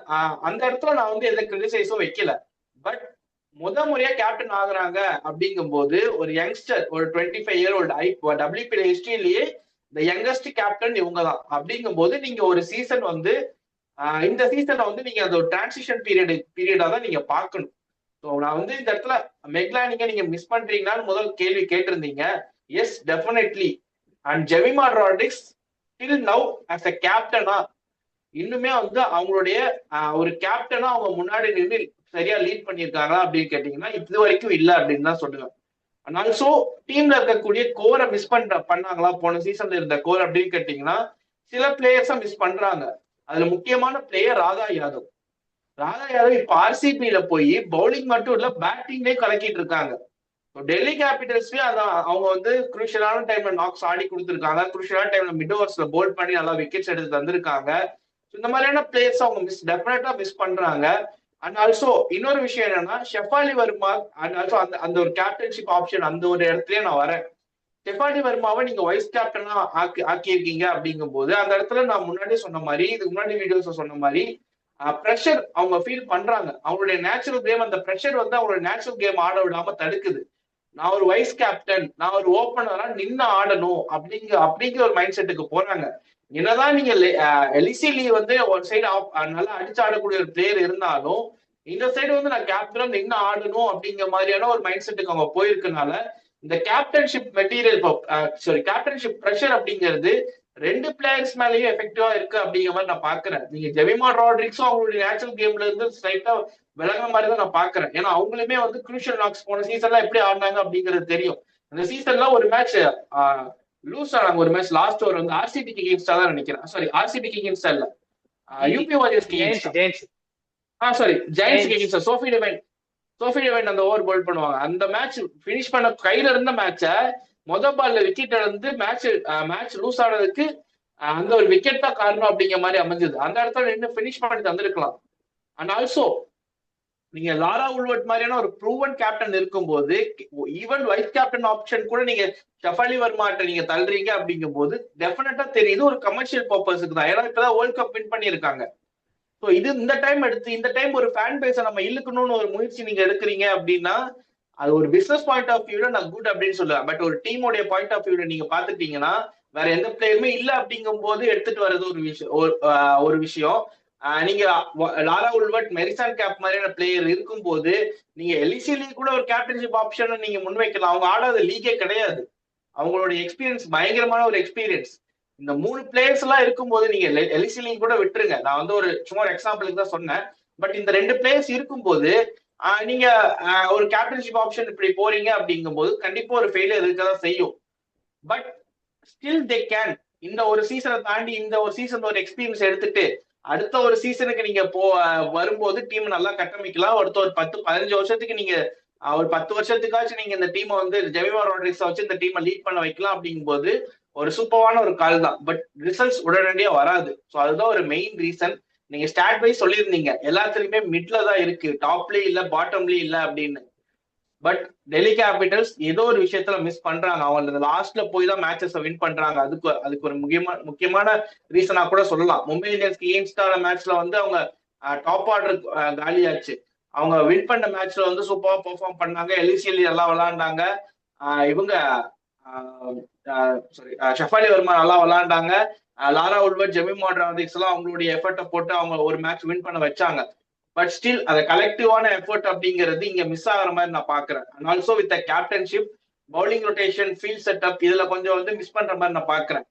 அந்த இடத்துல நான் வந்து எந்த கிரிட்டிசைஸும் வைக்கல. பட் முறையா கேப்டன் ஆகுறாங்க அப்படிங்கும் போது ஒரு யங்ஸ்டர், ஒரு 25 year old WPL ஹிஸ்டரியிலேயே இந்த யங்கஸ்ட் கேப்டன் இவங்க தான். அப்படிங்கும் போது நீங்க ஒரு சீசன் வந்து இந்த சீசனை வந்து நீங்க அந்த ஒரு டிரான்சிஷன் பீரியடா தான் நீங்க பார்க்கணும். ஸோ நான் வந்து இந்த இடத்துல மெக்லானிங்க நீங்க மிஸ் பண்றீங்கன்னு முதல் கேள்வி கேட்டிருந்தீங்க. Yes, definitely. And Jemimah Rodrigues till now as a கேப்டனா இன்னுமே வந்து அவங்களுடைய ஒரு கேப்டனா அவங்க முன்னாடி நின்று சரியா லீட் பண்ணியிருக்காங்களா அப்படின்னு கேட்டீங்கன்னா இது வரைக்கும் இல்லை அப்படின்னு தான் சொல்லுவேன். அண்ட் ஆல்சோ டீம்ல இருக்கக்கூடிய கோரை மிஸ் பண்ணாங்களா போன சீசன்ல இருந்த கோர் அப்படின்னு கேட்டீங்கன்னா சில பிளேயர்ஸா மிஸ் பண்றாங்க. அதுல முக்கியமான பிளேயர் ராதா யாதவ் இப்ப ஆர்சிபியில போய் பவுலிங் மட்டும் இல்ல பேட்டிங்லயே கலக்கிட்டு இருக்காங்க. டெல்லி கேபிட்டல்ஸ்லயும் அதான் அவங்க வந்து குரூஷியலான டைம்ல நாக்ஸ் ஆடி கொடுத்துருக்காங்க, குரூஷியலான டைம்ல மிட் ஓவர்ஸ்ல போல்ட் பண்ணி நல்லா விக்கெட்ஸ் எடுத்து தந்திருக்காங்க. இந்த மாதிரியான பிளேயர்ஸ் அவங்க டெஃபினட்டா மிஸ் பண்றாங்க. அண்ட் ஆல்சோ இன்னொரு விஷயம் என்னன்னா ஷெஃபாலி வர்மா அண்ட் ஆல்சோ அந்த ஒரு கேப்டன்ஷிப் ஆப்ஷன் அந்த ஒரு இடத்துலயே நான் வரேன். ஸ்டெஃபானி வர்மாவை நீங்க வைஸ் கேப்டனா ஆக்கியிருக்கீங்க அப்படிங்கும் போது அந்த இடத்துல நான் முன்னாடியே சொன்ன மாதிரி, இதுக்கு முன்னாடி வீடியோஸ் சொன்ன மாதிரி ப்ரெஷர் அவங்க ஃபீல் பண்றாங்க. அவங்களுடைய நேச்சுரல் கேம், அந்த ப்ரெஷர் வந்து அவங்களுடைய நேச்சுரல் கேம் ஆட விடாம தடுக்குது. நான் ஒரு வைஸ் கேப்டன், நான் ஒரு ஓப்பனரா நின்று ஆடணும் அப்படிங்கிற ஒரு மைண்ட் செட்டுக்கு போறாங்க. என்னதான் நீங்க எலிசிலி வந்து ஒரு சைடு நல்லா அடிச்சு ஆடக்கூடிய ஒரு பிளேயர் இருந்தாலும், இந்த சைடு வந்து நான் கேப்டனா நின்று ஆடணும் அப்படிங்கிற மாதிரியான ஒரு மைண்ட் செட்டுக்கு அவங்க போயிருக்கனால இந்த captainship material, sorry captainship pressure அப்படிங்கிறது ரெண்டு பிளேயர்ஸ் மேலேயும் எஃபெக்டிவா இருக்கு அப்படிங்கிற மாதிரி நான் பாக்குறேன். நீங்க ஜெமிமா ராட்ரிக்ஸும் அவங்களுடைய நேச்சுரல் கேம்ல இருந்து ஸ்ட்ரைட்டா விலகிற மாதிரி தான் நான் பாக்குறேன். ஏன்னா அவங்களுமே வந்து குரூஷியல் நாக்ஸ் போன சீசன்ல எப்படி ஆடினாங்க அப்படிங்கிறது தெரியும். அந்த சீசன்ல ஒரு மேட்ச் லூஸ் ஆனாங்க, ஒரு மேட்ச் லாஸ்ட் ஓவர் வந்து ஆர்சிபிக்கு எகெயின்ஸ்டா தான் நினைக்கிறேன். சாரி ஆர்சிபிக்கு எகெயின்ஸ்டா இல்ல, யூபி வாரியர்ஸ்க்கு எகெயின்ஸ்டா, சாரி ஜெயின்ஸ்க்கு எகெயின்ஸ்டா. சோஃபி டிவைன் அந்த ஓவர் போல் பண்ணுவாங்க. அந்த மேட்ச் பினிஷ் பண்ண கையில இருந்த மேட்ச மொதல் பால்ல விக்கெட் இழந்து மேட்ச் லூஸ் ஆனதுக்கு அந்த ஒரு விக்கெட் தான் காரணம் அப்படிங்கிற மாதிரி அமைஞ்சது. அந்த இடத்துல நின்று பினிஷ் பண்ணி தந்திருக்கலாம். அண்ட் ஆல்சோ நீங்க லாரா உல்வர்ட் மாதிரியான ஒரு ப்ரூவன் கேப்டன் இருக்கும்போது ஈவன் வைஸ் கேப்டன் ஆப்ஷன் கூட நீங்க ஷஃபாலி வர்மாட்ட நீங்க தள்ளுறீங்க அப்படிங்கும் போது டெஃபினட்டா தெரியுது ஒரு கமர்ஷியல் பர்பஸுக்கு தான். ஏன்னா இப்பதான் வேர்ல்ட் கப் வின் பண்ணியிருக்காங்க. ஸோ இது இந்த டைம் ஒரு ஃபேன் பேஸை நம்ம இழுக்கணும்னு ஒரு முயற்சி நீங்க எடுக்கிறீங்க அப்படின்னா அது ஒரு பிசினஸ் பாயிண்ட் ஆஃப் வியூல நான் குட் அப்படின்னு சொல்லுவேன். பட் ஒரு டீமோடைய பாயிண்ட் ஆஃப் வியூல நீங்க பாத்துட்டீங்கன்னா வேற எந்த பிளேயருமே இல்ல அப்படிங்கும் போது எடுத்துட்டு வர்றது ஒரு விஷயம். நீங்க லாரா உல்வர்ட், மெரிசான் கேப் மாதிரியான பிளேயர் இருக்கும்போது நீங்க எலிசி லீக் கூட ஒரு கேப்டன்ஷிப் ஆப்ஷன் நீங்க முன்வைக்கலாம். அவங்க ஆடாத லீகே கிடையாது. அவங்களுடைய எக்ஸ்பீரியன்ஸ் பயங்கரமான ஒரு எக்ஸ்பீரியன்ஸ். இந்த 3 பிளேயர்ஸ் எல்லாம் இருக்கும்போது நீங்க எலிசி லீக் கூட விட்டுருங்க, நான் வந்து ஒரு சும்மா ஒரு எக்ஸாம்பிளுக்கு தான் சொன்னேன். பட் இந்த 2 பிளேயர்ஸ் இருக்கும்போது நீங்க ஒரு கேப்டன்ஷிப் ஆப்ஷன் இப்படி போறீங்க அப்படிங்கும் போது கண்டிப்பா ஒரு ஃபெயிலியர் இருக்கதான் செய்யும். But still they can. இந்த ஒரு சீசனை தாண்டி இந்த ஒரு சீசன் ஒரு எக்ஸ்பீரியன்ஸ் எடுத்துட்டு அடுத்த ஒரு சீசனுக்கு நீங்க வரும்போது டீம் நல்லா கட்டமைக்கலாம். அடுத்த ஒரு 10-15 வருஷத்துக்கு நீங்க ஒரு 10 வருஷத்துக்காச்சும் நீங்க இந்த டீமை வந்து ஜெமிமா ராட்ரிக்ஸை வச்சு இந்த டீமை லீட் பண்ண வைக்கலாம் அப்படிங்கும் போது ஒரு சூப்பரான ஒரு கால் தான். பட் ரிசல்ட்ஸ் உடனடியா வராது. ஸோ அதுதான் ஒரு மெயின் ரீசன். நீங்க ஸ்டாட் வைஸ் சொல்லியிருந்தீங்க எல்லாத்துலயுமே மிட்ல தான் இருக்கு, டாப்லயும் இல்ல பாட்டம்லயும் இல்ல அப்படின்னு. பட் டெல்லி கேபிட்டல்ஸ் ஏதோ ஒரு விஷயத்துல மிஸ் பண்றாங்க. அவங்க லாஸ்ட்ல போய் தான் மேட்சஸ் வின் பண்றாங்க. அதுக்கு ஒரு முக்கியமான ரீசனா கூட சொல்லலாம். மும்பை இந்தியன்ஸ்க்கு எகெயின்ஸ்டான மேட்ச்ல வந்து அவங்க டாப் ஆர்டர் காலியாச்சு. அவங்க வின் பண்ண மேட்ச்ல வந்து சூப்பரா பெர்ஃபார்ம் பண்ணாங்க. எலிசிஎல் எல்லாம் விளையாண்டாங்க. இவங்க சாரி ஷஃபாலி வர்மா நல்லா விளையாண்டாங்க. லாரா உல்வர்ட், ஜெமிமா ராட்ரிக்ஸ் எல்லாம் அவங்களுடைய எஃபர்ட்டை போட்டு அவங்க ஒரு மேட்ச் வின் பண்ண வச்சாங்க. பட் ஸ்டில் அந்த கலெக்டிவான எஃபர்ட் அப்படிங்கிறது இங்க மிஸ் ஆகிற மாதிரி நான் பாக்குறேன். And also with captainship, bowling rotation, field setup இதுல கொஞ்சம் வந்து மிஸ் பண்ற மாதிரி நான் பாக்குறேன்.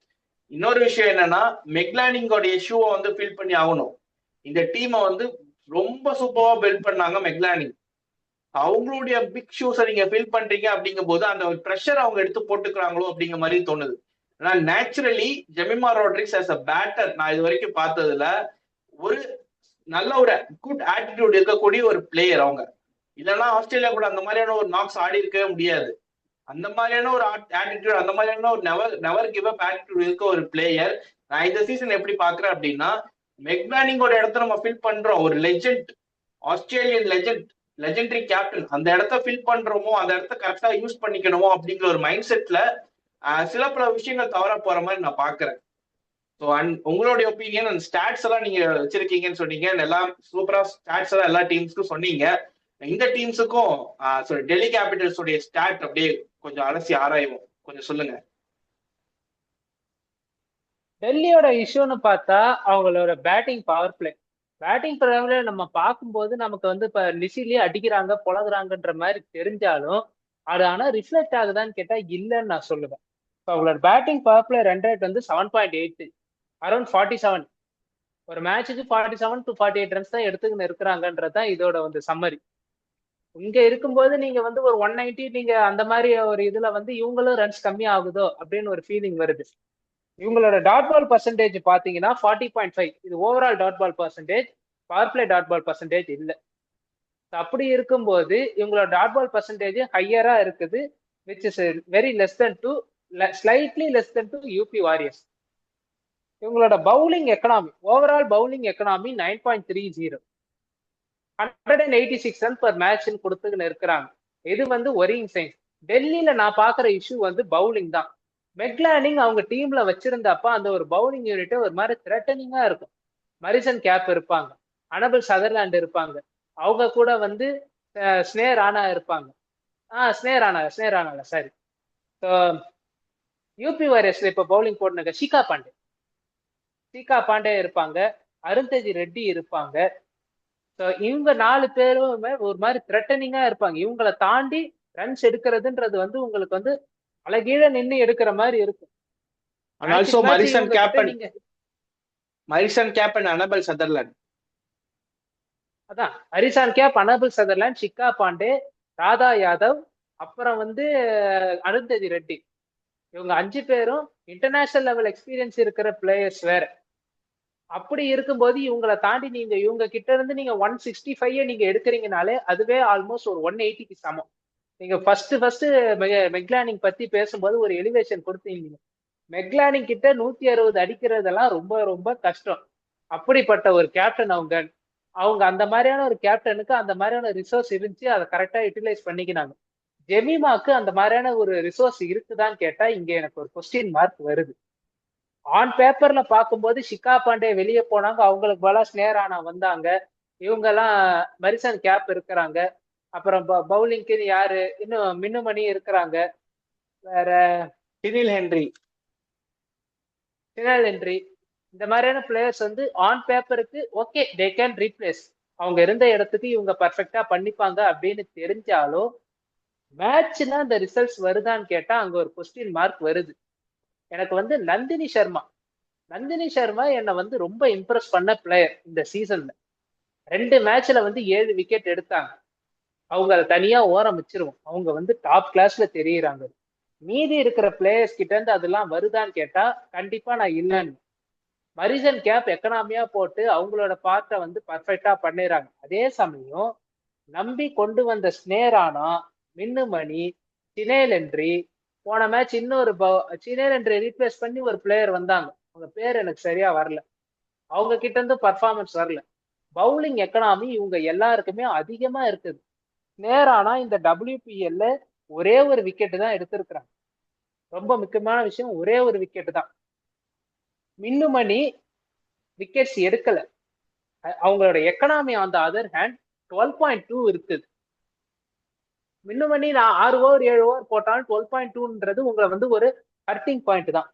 இன்னொரு விஷயம் என்னன்னா மெக்லானிங்கோட இஷ்யூவை வந்து ஃபீல் பண்ணி ஆகணும். இந்த டீமை வந்து ரொம்ப சூப்பரா பில்ட் பண்ணாங்க மெக்லானிங். அவங்களுடைய பிக் ஷூஸை நீங்க ஃபீல் பண்றீங்க அப்படிங்கும் போது அந்த ஒரு ப்ரெஷர் அவங்க எடுத்து போட்டுக்கிறாங்களோ அப்படிங்கிற மாதிரி தோணுது. ஆனா naturally Jemimah Rodrigues as a batter நான் இது வரைக்கும் பார்த்ததுல ஒரு நல்ல ஒரு குட் ஆட்டிடியூட் இருக்கக்கூடிய ஒரு பிளேயர். அவங்க இல்லைன்னா ஆஸ்திரேலியா கூட அந்த மாதிரியான ஒரு நாக்ஸ் ஆடி இருக்கவே முடியாது. அந்த மாதிரியான ஒரு ஆட்டிடியூட், அந்த மாதிரியான ஒரு நெவர் கிவ் அப் ஆட்டிடியூட் இருக்க ஒரு பிளேயர். நான் இந்த சீசன் எப்படி பாக்குறேன் அப்படின்னா மெக்லானிங்கோட இடத்த நம்ம ஃபில் பண்றோம். ஒரு லெஜெண்ட், ஆஸ்திரேலியன் லெஜெண்டரி கேப்டன், அந்த இடத்த ஃபில் பண்றோமோ அந்த இடத்த கரெக்டா யூஸ் பண்ணிக்கணுமோ அப்படிங்கிற ஒரு மைண்ட் செட்ல சில பல விஷயங்கள் தவற போற மாதிரி நான் பாக்குறேன். ஸோ அண்ட் உங்களுடைய ஒப்பீனியன் அந்த ஸ்டாட்ஸ் எல்லாம் நீங்க வச்சிருக்கீங்கன்னு சொன்னீங்க. எல்லாம் சூப்பரா ஸ்டாட்ஸ் எல்லாம் எல்லா டீம்ஸ்க்கும் சொன்னீங்க. இந்த டீம்ஸுக்கும் டெல்லி கேபிட்டல்ஸோடைய ஸ்டாட் அப்படியே கொஞ்சம் அலசி ஆராய்வோம். கொஞ்சம் சொல்லுங்க. டெல்லியோட இஷ்யூன்னு பார்த்தா அவங்களோட பேட்டிங் பவர் பிளே நம்ம பார்க்கும்போது நமக்கு வந்து இப்ப நிசிலேயே அடிக்கிறாங்க பொழகுறாங்கன்ற மாதிரி தெரிஞ்சாலும் அது ஆனா ரிஃப்ளெக்ட் ஆகுதான்னு கேட்டா இல்லைன்னு நான் சொல்லுவேன். இப்போ அவங்களோட batting power play run rate வந்து 7.8, அரௌண்ட் 47. ஒரு மேட்சுக்கு 47 to 48 ரன்ஸ் தான் எடுத்துக்கின்னு இருக்கிறாங்கன்றதுதான் இதோட வந்து சம்மரி. இங்க இருக்கும்போது நீங்க வந்து ஒரு 190 நீங்க அந்த மாதிரி ஒரு இதுல வந்து இவங்களும் ரன்ஸ் கம்மி ஆகுதோ அப்படின்னு ஒரு ஃபீலிங் வருது. இவங்களோட டாட் பால் பர்சன்டேஜ் பாத்தீங்கன்னா 40.5. இது overall dot ball percentage, power play dot ball percentage இல்லை. அப்படி இருக்கும்போது இவங்களோட டாட் பால் பர்சன்டேஜ் ஹையரா இருக்குது, which is very less than to slightly less than to UP warriors. இவங்களோட bowling economy, overall bowling economy 9.30, 186 run per மேட்ச்னு கொடுத்துக்கின்னு இருக்கிறாங்க. இது வந்து ஒரியிங் சைன்ஸ். டெல்லியில நான் பாக்குற இஷ்யூ வந்து பவுலிங் தான். மெக்லானிங் அவங்க டீம்ல வச்சிருந்தப்ப அந்த ஒரு பவுலிங் யூனிட் ஒரு மாதிரி த்ரெட்டனிங்கா இருக்கும். மரிசன் கேப் இருப்பாங்க, அனபிள் சதர்லாண்ட் இருப்பாங்க, அவங்க கூட வந்து ஸ்னே ராணா இருப்பாங்க. ஸ்னே ராணா சாரி. யூபி வாரியர்ஸ்ல இப்ப பவுலிங் போடுனாங்க ஷிகா பாண்டே இருப்பாங்க, அருந்ததி ரெட்டி இருப்பாங்க. இவங்க 4 பேருமே ஒரு மாதிரி த்ரெட்டனிங்கா இருப்பாங்க. இவங்களை தாண்டி ரன்ஸ் எடுக்கிறதுன்றது வந்து உங்களுக்கு வந்து அழகீழ நின்று எடுக்கிற மாதிரி இருக்கும். And also Match இவங்க Marison Cap and Anabel Sutherland. அதான் Marizanne Kapp, Annabel Sutherland, Shikha Pandey, Radha Yadav, அப்புறம் வந்து அருந்ததி ரெட்டி. இவங்க 5 பேரும் இன்டர்நேஷனல் லெவல் எக்ஸ்பீரியன்ஸ் இருக்கிற பிளேயர்ஸ் வேற. அப்படி இருக்கும்போது இவங்களை தாண்டி நீங்க இவங்க கிட்ட இருந்து நீங்க 165 நீங்க எடுக்கிறீங்கனாலே அதுவே ஆல்மோஸ்ட் ஒரு 180க்கு சமம். நீங்க ஃபர்ஸ்ட் மெக்லானிங் பத்தி பேசும்போது ஒரு எலிவேஷன் கொடுத்தீங்க. மெக்லானிங் கிட்ட 160 அடிக்கிறதெல்லாம் ரொம்ப ரொம்ப கஷ்டம். அப்படிப்பட்ட ஒரு கேப்டன் அவங்க அந்த மாதிரியான ஒரு கேப்டனுக்கு அந்த மாதிரியான ரிசோர்ஸ் இருந்துச்சு, அதை கரெக்டா யூட்டிலைஸ் பண்ணிக்கினாங்க. ஜெமிமாக்கு அந்த மாதிரியான ஒரு ரிசோர்ஸ் இருக்குதான்னு கேட்டா இங்க எனக்கு ஒரு கொஸ்டின் மார்க் வருது. ஆன் பேப்பர்ல பார்க்கும்போது ஷிகா பாண்டே வெளியே போனாங்க, அவங்களுக்கு பல ஸ்னே ராணா வந்தாங்க, இவங்க எல்லாம் மரிசன் கேப் இருக்கிறாங்க, அப்புறம் பவுலிங்க்கு யாரு இன்னும் மின்னுமணி இருக்கிறாங்க, வேற சினில் ஹென்றி. இந்த மாதிரியான பிளேயர்ஸ் வந்து ஆன் பேப்பருக்கு ஓகே தே கேன் ரீப்ளேஸ், அவங்க இருந்த இடத்துக்கு இவங்க பர்ஃபெக்டா பண்ணிப்பாங்க அப்படின்னு தெரிஞ்சாலும் மேட்ச்னா அந்த ரிசல்ட்ஸ் வருதான்னு கேட்டா அங்க ஒரு கொஸ்டின் மார்க் வருது. எனக்கு வந்து நந்தினி சர்மா என்னை வந்து ரொம்ப இம்ப்ரெஸ் பண்ண பிளேயர் இந்த சீசன்ல. 2 மேட்ச்ல வந்து 7 விக்கெட் எடுத்தாங்க. அவங்க தனியா ஓரம் வச்சிருவோம், அவங்க வந்து டாப் கிளாஸ்ல தெரியுறாங்க. மீதி இருக்கிற பிளேயர்ஸ் கிட்ட இருந்து அதெல்லாம் வருதான்னு கேட்டா கண்டிப்பா நான் இல்லைன்னு. மரிசன் கேப் எக்கனாமியா போட்டு அவங்களோட பார்ட்டை வந்து பர்ஃபெக்டா பண்ணிடுறாங்க. அதே சமயம் நம்பி கொண்டு வந்த ஸ்னே ராணா, மின்னுமணி, சினேலென்ட்ரி, போன மேட்ச் இன்னொரு சினேலென்ட்ரி ரீப்ளேஸ் பண்ணி ஒரு பிளேயர் வந்தாங்க, அவங்க பேர் எனக்கு சரியா வரல, அவங்க கிட்ட இருந்து பர்ஃபார்மன்ஸ் வரல. பவுலிங் எக்கனாமி இவங்க எல்லாருக்குமே அதிகமா இருக்குது. ஸ்னே ராணா இந்த WPL ஒரே ஒரு விக்கெட் தான் எடுத்திருக்கிறாங்க. ரொம்ப முக்கியமான விஷயம், ஒரே ஒரு விக்கெட் தான். மின்னுமணி விக்கெட்ஸ் எடுக்கல. அவங்களோட economy on the other hand 12.2 இருக்குது. மின்னுமணி நான் 6 ஓவர் 7 ஓவர் போட்டாலும் 12.2ன்றது உங்களை வந்து ஒரு ஹர்ட்டிங் பாயிண்ட் தான்.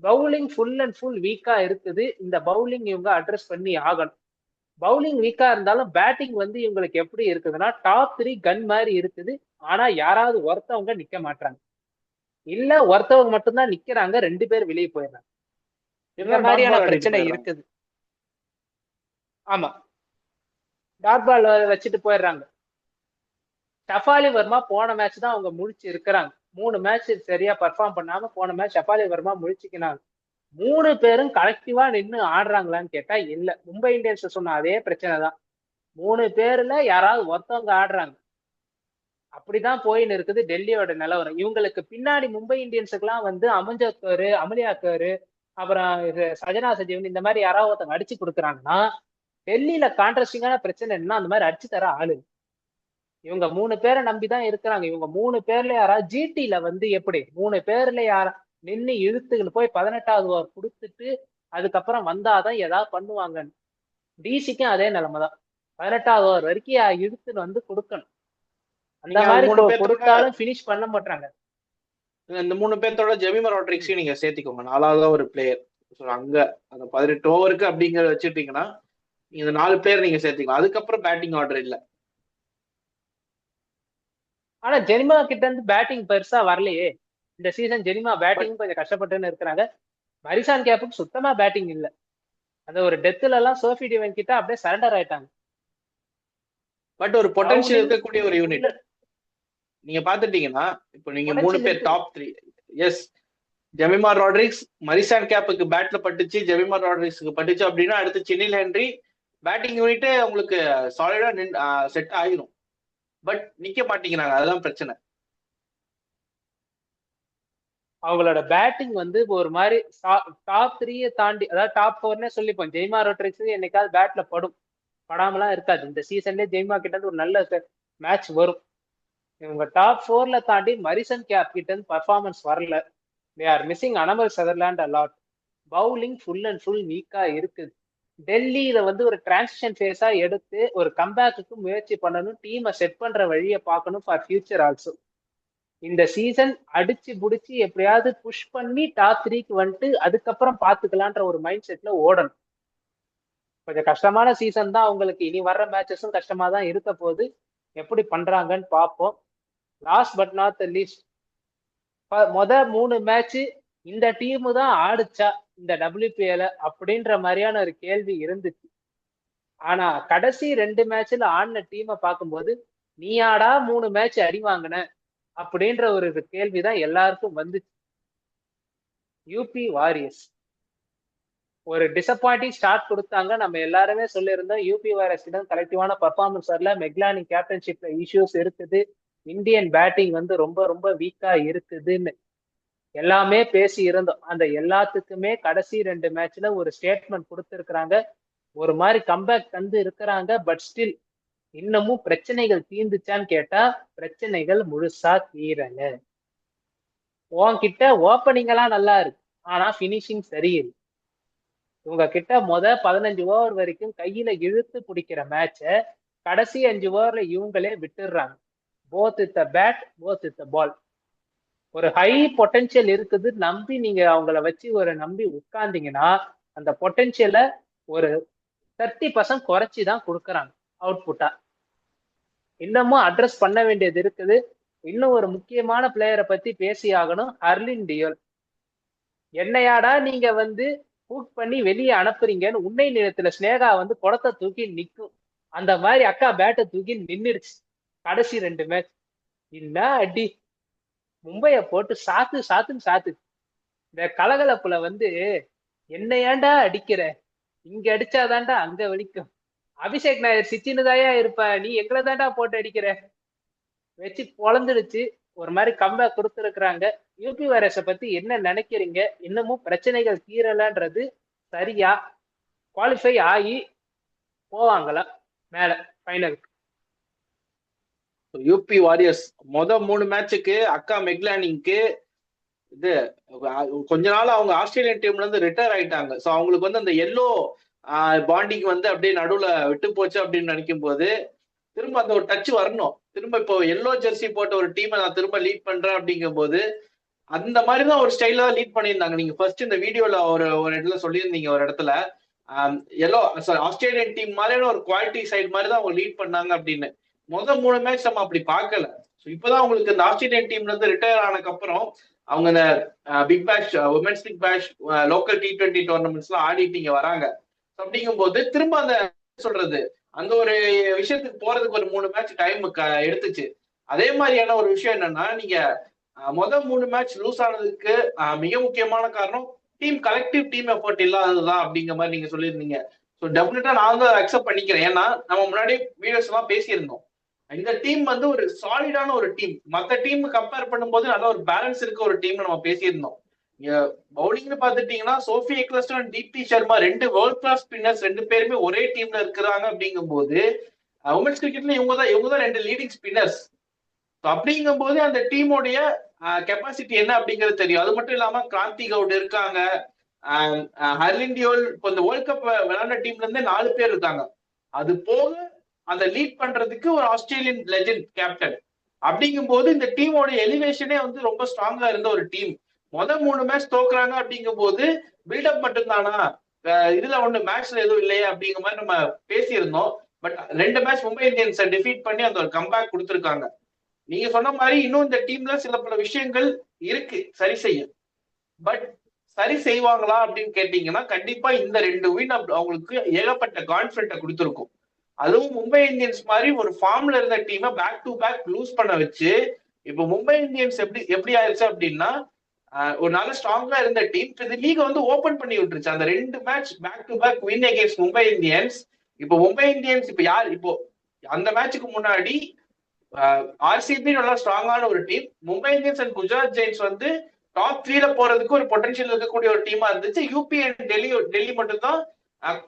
பவுலிங் ஃபுல் அண்ட் ஃபுல் வீக்கா இருக்குது. இந்த பவுலிங் இவங்க அட்ரஸ் பண்ணி ஆகணும். பவுலிங் வீக்கா இருந்தாலும் பேட்டிங் வந்து இவங்களுக்கு எப்படி இருக்குதுன்னா டாப் 3 கன் மாதிரி இருக்குது. ஆனா யாராவது ஒருத்தவங்க நிக்க மாட்டாங்க, இல்ல ஒருத்தவங்க மட்டும்தான் நிக்கிறாங்க, 2 பேர் வெளியே போயிடுறாங்க. இந்த மாதிரியான பிரச்சனை இருக்குது. ஆமா, டாட் பால் வச்சுட்டு போயிடுறாங்க. ஷஃபாலி வர்மா போன மேட்ச் தான் அவங்க முழிச்சு இருக்கிறாங்க. 3 மேட்ச் சரியா பர்ஃபார்ம் பண்ணாம போன மேட்ச் ஷஃபாலி வர்மா முழிச்சுக்கினாங்க. 3 பேரும் கலெக்டிவா நின்று ஆடுறாங்களான்னு கேட்டா இல்ல. மும்பை இந்தியன்ஸ் சொன்ன அதே பிரச்சனை தான். 3 பேர்ல யாராவது ஒருத்தவங்க ஆடுறாங்க. அப்படிதான் போயின்னு இருக்குது டெல்லியோட நிலவரம். இவங்களுக்கு பின்னாடி மும்பை இந்தியன்ஸுக்குலாம் வந்து அமலியாக்கரு, அப்புறம் சஜனா சஜீவன் இந்த மாதிரி யாராவது ஒருத்தவங்க அடிச்சு கொடுக்குறாங்கன்னா டெல்லியில கான்ட்ரஸ்டிங்கான பிரச்சனை என்னன்னா அந்த மாதிரி அடிச்சு தர ஆளு. இவங்க 3 பேரை நம்பிதான் இருக்கிறாங்க. இவங்க 3 பேர்ல யாராவது ஜிடில வந்து எப்படி 3 பேர்ல யாரா நின்று இழுத்துக்கிட்டு போய் 18வது ஓவர் கொடுத்துட்டு அதுக்கப்புறம் வந்தாதான் ஏதாவது பண்ணுவாங்கன்னு. டிசிக்கும் அதே நிலைமைதான். 18வது ஓவர் வரைக்கும் இழுத்துன்னு வந்து கொடுக்கணும். அந்த மாதிரி கொடுத்தாலும் பினிஷ் பண்ண மாட்டாங்க. இந்த 3 பேர்த்தோட ஜெமிமா ராட்ரிக்ஸையும் நீங்க சேர்த்திக்கோங்க, 4வது ஒரு பிளேயர். அங்க அந்த 18 ஓவருக்கு அப்படிங்கறத வச்சுட்டீங்கன்னா இந்த 4 பேர் நீங்க சேர்த்திக்கணும். அதுக்கப்புறம் பேட்டிங் ஆர்டர் இல்ல. ஆனா ஜெனிமா கிட்ட இருந்து பேட்டிங் பெருசா வரலையே இந்த சீசன். ஜெனிமா பேட்டிங் கொஞ்சம் கஷ்டப்பட்டுன்னு இருக்கிறாங்க. மரிசான் கேப்புக்கு சுத்தமா பேட்டிங் இல்ல. அந்த ஒரு டெத்துல எல்லாம் சோஃபி டிவன் கிட்ட அப்படியே சரண்டர் ஆயிட்டாங்க. பட் ஒரு பொட்டன்ஷியல் இருக்கக்கூடிய ஒரு யூனிட் நீங்க பாத்துட்டீங்கன்னா இப்ப நீங்க 3 பேர் top 3. Yes, Jemimah Rodrigues Marizanne கேப்புக்கு பேட்ல பட்டுச்சு, ஜெமிமா ராட்ரிக்ஸ்க்கு பட்டுச்சு அப்படின்னா அடுத்து சினில் ஹென்றி பேட்டிங் யூனிட்டே உங்களுக்கு சாலிடா செட் ஆகிரும். பட் நிக்க மாட்டேங்கிறாங்க, அதுதான் பிரச்சனை. அவங்களோட பேட்டிங் வந்து ஒரு மாதிரி டாப் 3 தாண்டி, அதாவது டாப் 4னே சொல்லிப்போம். ஜெய்மா ராட்ரிக்ஸ் என்னைக்காவது பேட்ல படாமலாம் இருக்காது. இந்த சீசன்லேயே ஜெய்மா கிட்ட இருந்து ஒரு நல்ல மேட்ச் வரும். இவங்க டாப் 4ல தாண்டி மரிசன் கேப் கிட்ட இருந்து பர்ஃபார்மன்ஸ் வரல. They are missing Annabel Sutherland a lot. Bowling full and full வீக்கா இருக்குது. டெல்லி இதை வந்து ஒரு டிரான்சிஷன் ஃபேஸா எடுத்து ஒரு கம்பேக்கு முயற்சி பண்ணணும், டீமை செட் பண்ற வழியை பார்க்கணும் ஃபார் ஃபியூச்சர் ஆல்சோ. இந்த சீசன் அடிச்சு புடிச்சு எப்படியாவது புஷ் பண்ணி டாப் 3க்கு வந்துட்டு அதுக்கப்புறம் பாத்துக்கலான்ற ஒரு மைண்ட் செட்ல ஓடணும். கொஞ்சம் கஷ்டமான சீசன் தான் அவங்களுக்கு. இனி வர்ற மேட்சஸும் கஷ்டமா தான் இருக்க போகுது. எப்படி பண்றாங்கன்னு பார்ப்போம். Last but not the least, மொத 3 மேட்ச் இந்த டீமு தான் ஆடுச்சா இந்த WPL அப்படின்ற மாதிரியான ஒரு கேள்வி இருந்துச்சு. ஆனா கடைசி 2 மேட்ச்ல ஆடின டீமை பார்க்கும்போது நீயாடா 3 மேட்ச் அடி வாங்கின அப்படின்ற ஒரு கேள்விதான் எல்லாருக்கும் வந்துச்சு. யூபி வாரியர்ஸ் ஒரு டிசப்பாயிண்டிங் ஸ்டார்ட் கொடுத்தாங்க. நம்ம எல்லாருமே சொல்லியிருந்தோம் யூபி வாரியர்ஸிடம் கலெக்டிவான பர்ஃபார்மன்ஸ் வரல, மெக்லானி கேப்டன்ஷிப்ல இஷ்யூஸ் இருக்குது, இந்தியன் பேட்டிங் வந்து ரொம்ப ரொம்ப வீக்கா இருக்குதுன்னு எல்லாமே பேசி இருந்தோம். அந்த எல்லாத்துக்குமே கடைசி 2 மேட்ச்ல ஒரு ஸ்டேட்மெண்ட் கொடுத்துருக்குறாங்க. ஒரு மாதிரி கம்பேக் தந்து இருக்கிறாங்க. பட் ஸ்டில் இன்னமும் பிரச்சனைகள் தீர்ந்துச்சான்னு கேட்டா பிரச்சனைகள் முழுசா தீரல. உன்கிட்ட ஓப்பனிங் எல்லாம் நல்லா இருக்கு, ஆனா பினிஷிங் சரியில்லை. இவங்க கிட்ட 15 ஓவர் வரைக்கும் கையில இழுத்து பிடிக்கிற மேட்ச கடைசி 5 ஓவர்ல இவங்களே விட்டுடுறாங்க. Both with bat, both with ball. ஒரு ஹை பொட்டன்ஷியல் இருக்குது நம்பி நீங்க அவங்கள வச்சு ஒரு நம்பி உட்கார்ந்தீங்கன்னா அந்த பொட்டன்ஷியலை ஒரு 30% குறைச்சி தான் கொடுக்குறாங்க அவுட்புட்டா. இன்னமும் அட்ரஸ் பண்ண வேண்டியது இருக்குது. இன்னும் ஒரு முக்கியமான பிளேயரை பத்தி பேசி ஆகணும், ஹர்லின் டியோல். என்னையாடா நீங்க வந்து ஹூக் பண்ணி வெளியே அனுப்புறீங்கன்னு உன்னை நிலத்துல ஸ்னேகா வந்து குடத்தை தூக்கி நிற்கும். அந்த மாதிரி அக்கா பேட்டை தூக்கி நின்றுடுச்சு கடைசி 2 மேட்ச். என்ன அடி, மும்பைய போட்டு சாத்து சாத்துன்னு சாத்து. இந்த கலகலப்புல வந்து என்ன ஏன்டா அடிக்கிற, இங்க அடிச்சாதான்டா அங்க வலிக்கும். அபிஷேக் நாயர் சிச்சின்னுதாயா இருப்ப, நீ எங்களை தாண்டா போட்டு அடிக்கிற வச்சு பொழந்துடுச்சு. ஒரு மாதிரி கம்பேக் கொடுத்துருக்குறாங்க. யூபி வாரியர்ஸை பத்தி என்ன நினைக்கிறீங்க? இன்னமும் பிரச்சனைகள் தீரலன்றது சரியா? குவாலிஃபை ஆகி போவாங்களா மேல ஃபைனலுக்கு? யூபி வாரியர்ஸ் 3 மேட்சுக்கு அக்கா மெக்லானிங்க்கு இது கொஞ்ச நாள் அவங்க ஆஸ்திரேலியன் டீம்ல இருந்து ரிட்டையர் ஆயிட்டாங்க. ஸோ அவங்களுக்கு வந்து அந்த எல்லோ பாண்டிங் வந்து அப்படியே நடுவுல விட்டு போச்சு அப்படின்னு நினைக்கும் போது திரும்ப அந்த ஒரு டச் வரணும். திரும்ப இப்போ எல்லோ ஜெர்சி போட்ட ஒரு டீமை நான் திரும்ப லீட் பண்றேன் அப்படிங்கும் போது அந்த மாதிரிதான் ஒரு ஸ்டைல தான் லீட் பண்ணியிருந்தாங்க. நீங்க ஃபர்ஸ்ட் இந்த வீடியோல ஒரு இடத்துல சொல்லியிருந்தீங்க, ஒரு இடத்துல எல்லோ ஆஸ்திரேலியன் டீம் மாதிரியான ஒரு குவாலிட்டி சைடு மாதிரி தான் அவங்க லீட் பண்ணாங்க அப்படின்னு. 3 மேட்ச் நம்ம அப்படி பார்க்கல. ஸோ இப்போதான் உங்களுக்கு இந்த ஆஸ்திரேலியன் டீம்ல இருந்து ரிட்டையர் ஆனதுக்கு அப்புறம் அவங்க இந்த பிக் பேஷ், உமன்ஸ் பிக் பேஷ், லோக்கல் T20 டோர்னமெண்ட்ஸ் எல்லாம் ஆடிட்டு இங்க வராங்க. அப்படிங்கும் போது திரும்ப அந்த சொல்றது அந்த ஒரு விஷயத்துக்கு போறதுக்கு ஒரு 3 மேட்ச் டைம் எடுத்துச்சு. அதே மாதிரியான ஒரு விஷயம் என்னன்னா, நீங்க 3 மேட்ச் லூஸ் ஆனதுக்கு மிக முக்கியமான காரணம் டீம் கலெக்டிவ் டீம் எஃபர்ட் இல்லாததுதான் அப்படிங்கிற மாதிரி நீங்க சொல்லியிருந்தீங்க. ஸோ டெஃபினட்டா நான் வந்து அக்செப்ட் பண்ணிக்கிறேன். ஏன்னா நம்ம முன்னாடி வீடியோஸ் எல்லாம் பேசியிருந்தோம், இந்த டீம் வந்து ஒரு சாலிடான ஒரு டீம், மற்ற டீம் கம்பேர் பண்ணும்போது நல்ல ஒரு பேலன்ஸ் இருக்க ஒரு டீம் நம்ம பேசியிருந்தோம். பவுலிங்னு பாத்துட்டீங்கன்னா Sophie Ecclestone, Deepti Sharma 2 world class spinners 2 பேருமே ஒரே டீம்ல இருக்கிறாங்க. அப்படிங்கும் போது உமன்ஸ் கிரிக்கெட்ல இவங்க தான் 2 லீடிங் ஸ்பின்னர்ஸ். அப்படிங்கும் போது அந்த டீமோடைய கெப்பாசிட்டி என்ன அப்படிங்கிறது தெரியும். அது மட்டும் இல்லாம கிராந்தி கவுட் இருக்காங்க, ஹர்லின் டியோல், இப்போ இந்த வேர்ல்ட் கப் விளையாண்ட டீம்ல இருந்தே 4 பேர் இருக்காங்க. அது போக அந்த லீட் பண்றதுக்கு ஒரு ஆஸ்திரேலியன் லெஜெண்ட் கேப்டன். அப்படிங்கும் போது இந்த டீமோட எலிவேஷனே வந்து ரொம்ப ஸ்ட்ராங்கா இருந்த ஒரு டீம் 3 மேட்ச் தோக்குறாங்க. அப்படிங்கும் போது பில்டப் மட்டும்தானா, இதுல ஒண்ணு மேட்ச்ல எதுவும் இல்லையே அப்படிங்கிற மாதிரி நம்ம பேசியிருந்தோம். பட் 2 மேட்ச் மும்பை இந்தியன்ஸை டிஃபீட் பண்ணி அந்த ஒரு கம்பேக் கொடுத்துருக்காங்க. நீங்க சொன்ன மாதிரி இன்னும் இந்த டீம்ல சில பல விஷயங்கள் இருக்கு சரி செய்ய. பட் சரி செய்வாங்களா அப்படின்னு கேட்டீங்கன்னா கண்டிப்பா இந்த 2 வின் அவங்களுக்கு ஏகப்பட்ட கான்பிடன்ட்டை கொடுத்துருக்கும். அதுவும் மும்பை இந்தியன்ஸ் மாதிரி ஒரு ஃபார்ம்ல இருந்த டீமை பேக் டு பேக் லூஸ் பண்ண வச்சு இப்போ மும்பை இந்தியன்ஸ் எப்படி ஆயிடுச்சு அப்படின்னா ஒரு நல்ல ஸ்ட்ராங்கா இருந்த டீம் இந்த லீக வந்து ஓபன் பண்ணி விட்டுருச்சு. அந்த 2 match back to back win against Mumbai Indians. இப்போ மும்பை இந்தியன்ஸ் இப்போ யார், இப்போ அந்த மேட்சுக்கு முன்னாடி ஆர்சிபி நல்லா ஸ்ட்ராங்கான ஒரு team, Mumbai Indians and Gujarat Giants வந்து டாப் 3ல போறதுக்கு ஒரு பொட்டன்ஷியல் இருக்கக்கூடிய ஒரு டீமா இருந்துச்சு. யூபி அண்ட் டெல்லி மட்டும் தான்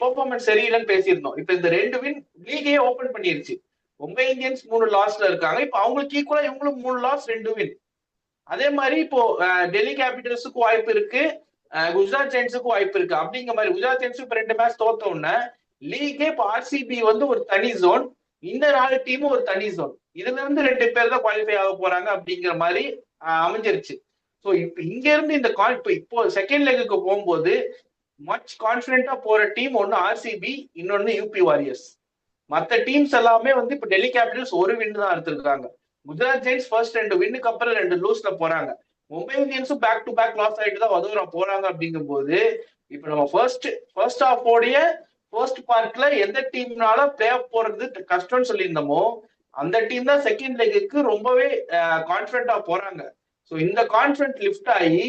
பெர்ஃபார்மன்ஸ் சரியில்லைன்னு பேசியிருந்தோம். இப்ப இந்த 2 வின் லீகையே ஓபன் பண்ணிருச்சு. மும்பை இந்தியன்ஸ் 3 லாஸ்ல இருக்காங்க. இப்போ அவங்களுக்கு ஈக்குவலா இவங்களும் 3 லாஸ் 2 வின். அதே மாதிரி இப்போ டெல்லி கேபிட்டல்ஸுக்கு வாய்ப்பு இருக்கு, குஜராத் ஜெயின்ஸுக்கும் வாய்ப்பு இருக்கு. அப்படிங்கிற மாதிரி குஜராத் ஜெயின்ஸ் இப்ப 2 மேட்ச் தோத்த உடனே லீகே இப்போ ஆர்சிபி வந்து ஒரு தனி ஜோன், இந்த 4 டீமும் ஒரு தனி ஜோன். இதுல இருந்து 2 பேர் தான் குவாலிஃபை ஆக போறாங்க அப்படிங்கிற மாதிரி அமைஞ்சிருச்சு. ஸோ இப்போ இங்க இருந்து இந்த இப்போ செகண்ட் லெக்குக்கு போகும்போது மச் கான்பிடென்டா போற டீம் ஒன்னு ஆர்சிபி, இன்னொன்னு யூபி வாரியர்ஸ். மற்ற டீம்ஸ் எல்லாமே வந்து இப்ப டெல்லி கேபிட்டல்ஸ் ஒரு வின் தான் எடுத்திருக்காங்க. குஜராத் ஜெயின்ஸ் ஃபர்ஸ்ட் 2 வின்னுக்கு அப்புறம் 2 லூஸ்ல போறாங்க. மும்பை இந்தியன்ஸும் பேக் டு பேக் லாஸ் ஆயிட்டு தான் வதூரா போறாங்க. அப்படிங்கும் போது இப்ப நம்ம ஃபர்ஸ்ட் ஹாஃப் ஓடைய ஃபர்ஸ்ட் பார்ட்ல எந்த டீம்னால பிளே ஆஃப் போறது கஷ்டம்னு சொல்லியிருந்தோமோ அந்த டீம் தான் செகண்ட் லெக்குக்கு ரொம்பவே கான்பிடென்டா போறாங்க. ஸோ இந்த கான்பிடென்ட் லிஃப்ட் ஆகி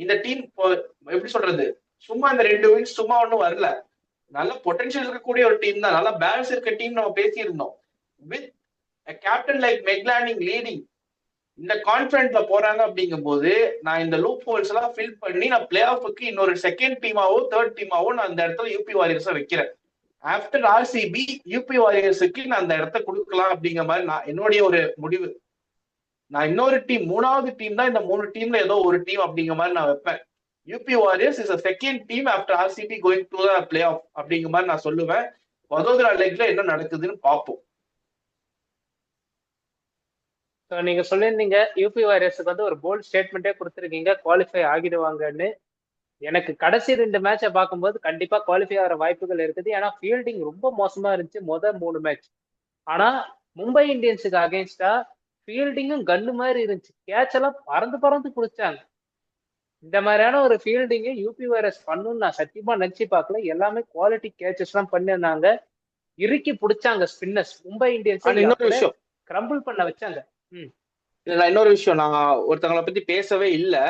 இந்த டீம் எப்படி சொல்றது, சும்மா இந்த 2 வின்ஸ் சும்மா ஒன்றும் வரல, நல்ல பொட்டன்ஷியல் இருக்கக்கூடிய ஒரு டீம் தான், நல்ல பேலன்ஸ் இருக்க டீம் நம்ம பேசியிருந்தோம். With captain like Meg Lanning leading இந்த கான்பிடென்ட்ல போறாங்க. அப்படிங்கும் போது நான் இந்த லூப் ஹோல்ஸ் எல்லாம் ஃபில் பண்ணி நான் பிளே ஆஃபுக்கு இன்னொரு செகண்ட் டீமாவோ தேர்ட் டீமாவோ நான் அந்த இடத்துல யூபி வாரியர்ஸை வைக்கிறேன். ஆஃப்டர் ஆர்சிபி யூபி வாரியர்ஸுக்கு நான் அந்த இடத்த கொடுக்கலாம் அப்படிங்கிற மாதிரி நான் என்னுடைய ஒரு முடிவு. நான் இன்னொரு டீம், 3வது டீம் தான் இந்த 3 டீம்ல ஏதோ ஒரு டீம் அப்படிங்கிற மாதிரி நான் வைப்பேன். UP Warriors is a second team after RCB going to the play off அப்படிங்கிற மாதிரி நான் சொல்லுவேன். வதோதரா லெக்ல என்ன நடக்குதுன்னு பார்ப்போம். நீங்க சொல்லியிருந்தீங்க யூபி வாரியர்ஸுக்கு வந்து ஒரு போல்ட் ஸ்டேட்மெண்ட்டே கொடுத்துருக்கீங்க, குவாலிஃபை ஆகிடுவாங்கன்னு. எனக்கு கடைசி 2 மேட்சை பார்க்கும்போது கண்டிப்பா குவாலிஃபை ஆகிற வாய்ப்புகள் இருக்குது. ஏன்னா ஃபீல்டிங் ரொம்ப மோசமா இருந்துச்சு முதல் 3 மேட்ச். ஆனா மும்பை இந்தியன்ஸுக்கு அகேன்ஸ்டா ஃபீல்டிங்கும் கன்னு மாதிரி இருந்துச்சு, கேட்ச் எல்லாம் பறந்து பறந்து பிடிச்சாங்க. இந்த மாதிரியான ஒரு ஃபீல்டிங்கு யூபி வாரியர்ஸ் பண்ணணும்னு நான் சத்தியமா நினைச்சு பார்க்கல. எல்லாமே குவாலிட்டி கேச்சஸ் எல்லாம் பண்ணிருந்தாங்க, இறுக்கி பிடிச்சாங்க ஸ்பின்னர்ஸ். மும்பை இந்தியன்ஸ் இன்னொரு விஷயம் கிரம்பிள் பண்ண வச்சாங்க. இன்னொரு விஷயம், நான் ஒருத்தவங்களை பத்தி பேசவே இல்லை.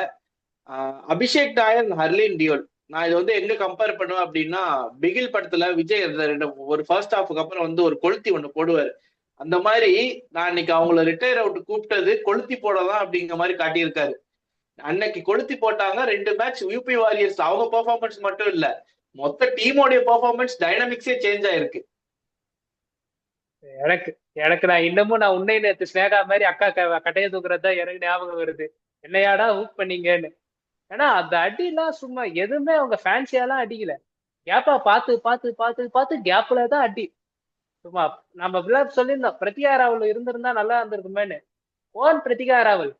அபிஷேக் நாயர், ஹர்லின் டியோல். நான் இது வந்து எங்க கம்பேர் பண்ணுவேன் அப்படின்னா, பிகில் படத்துல விஜய் ஒரு ஃபர்ஸ்ட் ஹாஃபுக்கு அப்புறம் வந்து ஒரு கொளுத்தி ஒண்ணு போடுவாரு. அந்த மாதிரி நான் இன்னைக்கு அவங்கள ரிட்டையர் அவுட் கூப்பிட்டது கொளுத்தி போடலாம் அப்படிங்கிற மாதிரி காட்டியிருக்காரு. அன்னைக்கு கொளுத்தி போட்டாங்க 2 மேட்ச். யூபி வாரியர்ஸ் அவங்க பெர்ஃபார்மன்ஸ் மட்டும் இல்ல, மொத்த டீமோடைய பெர்ஃபார்மன்ஸ் டைனமிக்ஸே சேஞ்ச் ஆயிருக்கு. எனக்கு நான் இன்னமும் நான் உன்னை நேற்று ஸ்னேகா மாதிரி அக்கா கட்டையை தூக்குறதா எனக்கு ஞாபகம் வருது, என்னையாடா ஹூக் பண்ணீங்கன்னு. ஏன்னா அந்த அடிலாம் சும்மா எதுவுமே அவங்க ஃபேன்சியாலாம் அடிக்கல, கேப்பா பார்த்து பார்த்து பார்த்து பார்த்து கேப்ல தான் அடி. சும்மா நம்ம விளையாட்டு சொல்லியிருந்தோம் பிரதிகா ராவல் இருந்திருந்தா நல்லா இருந்திருக்குமேன்னு. ஓன் பிரதிகா ராவல்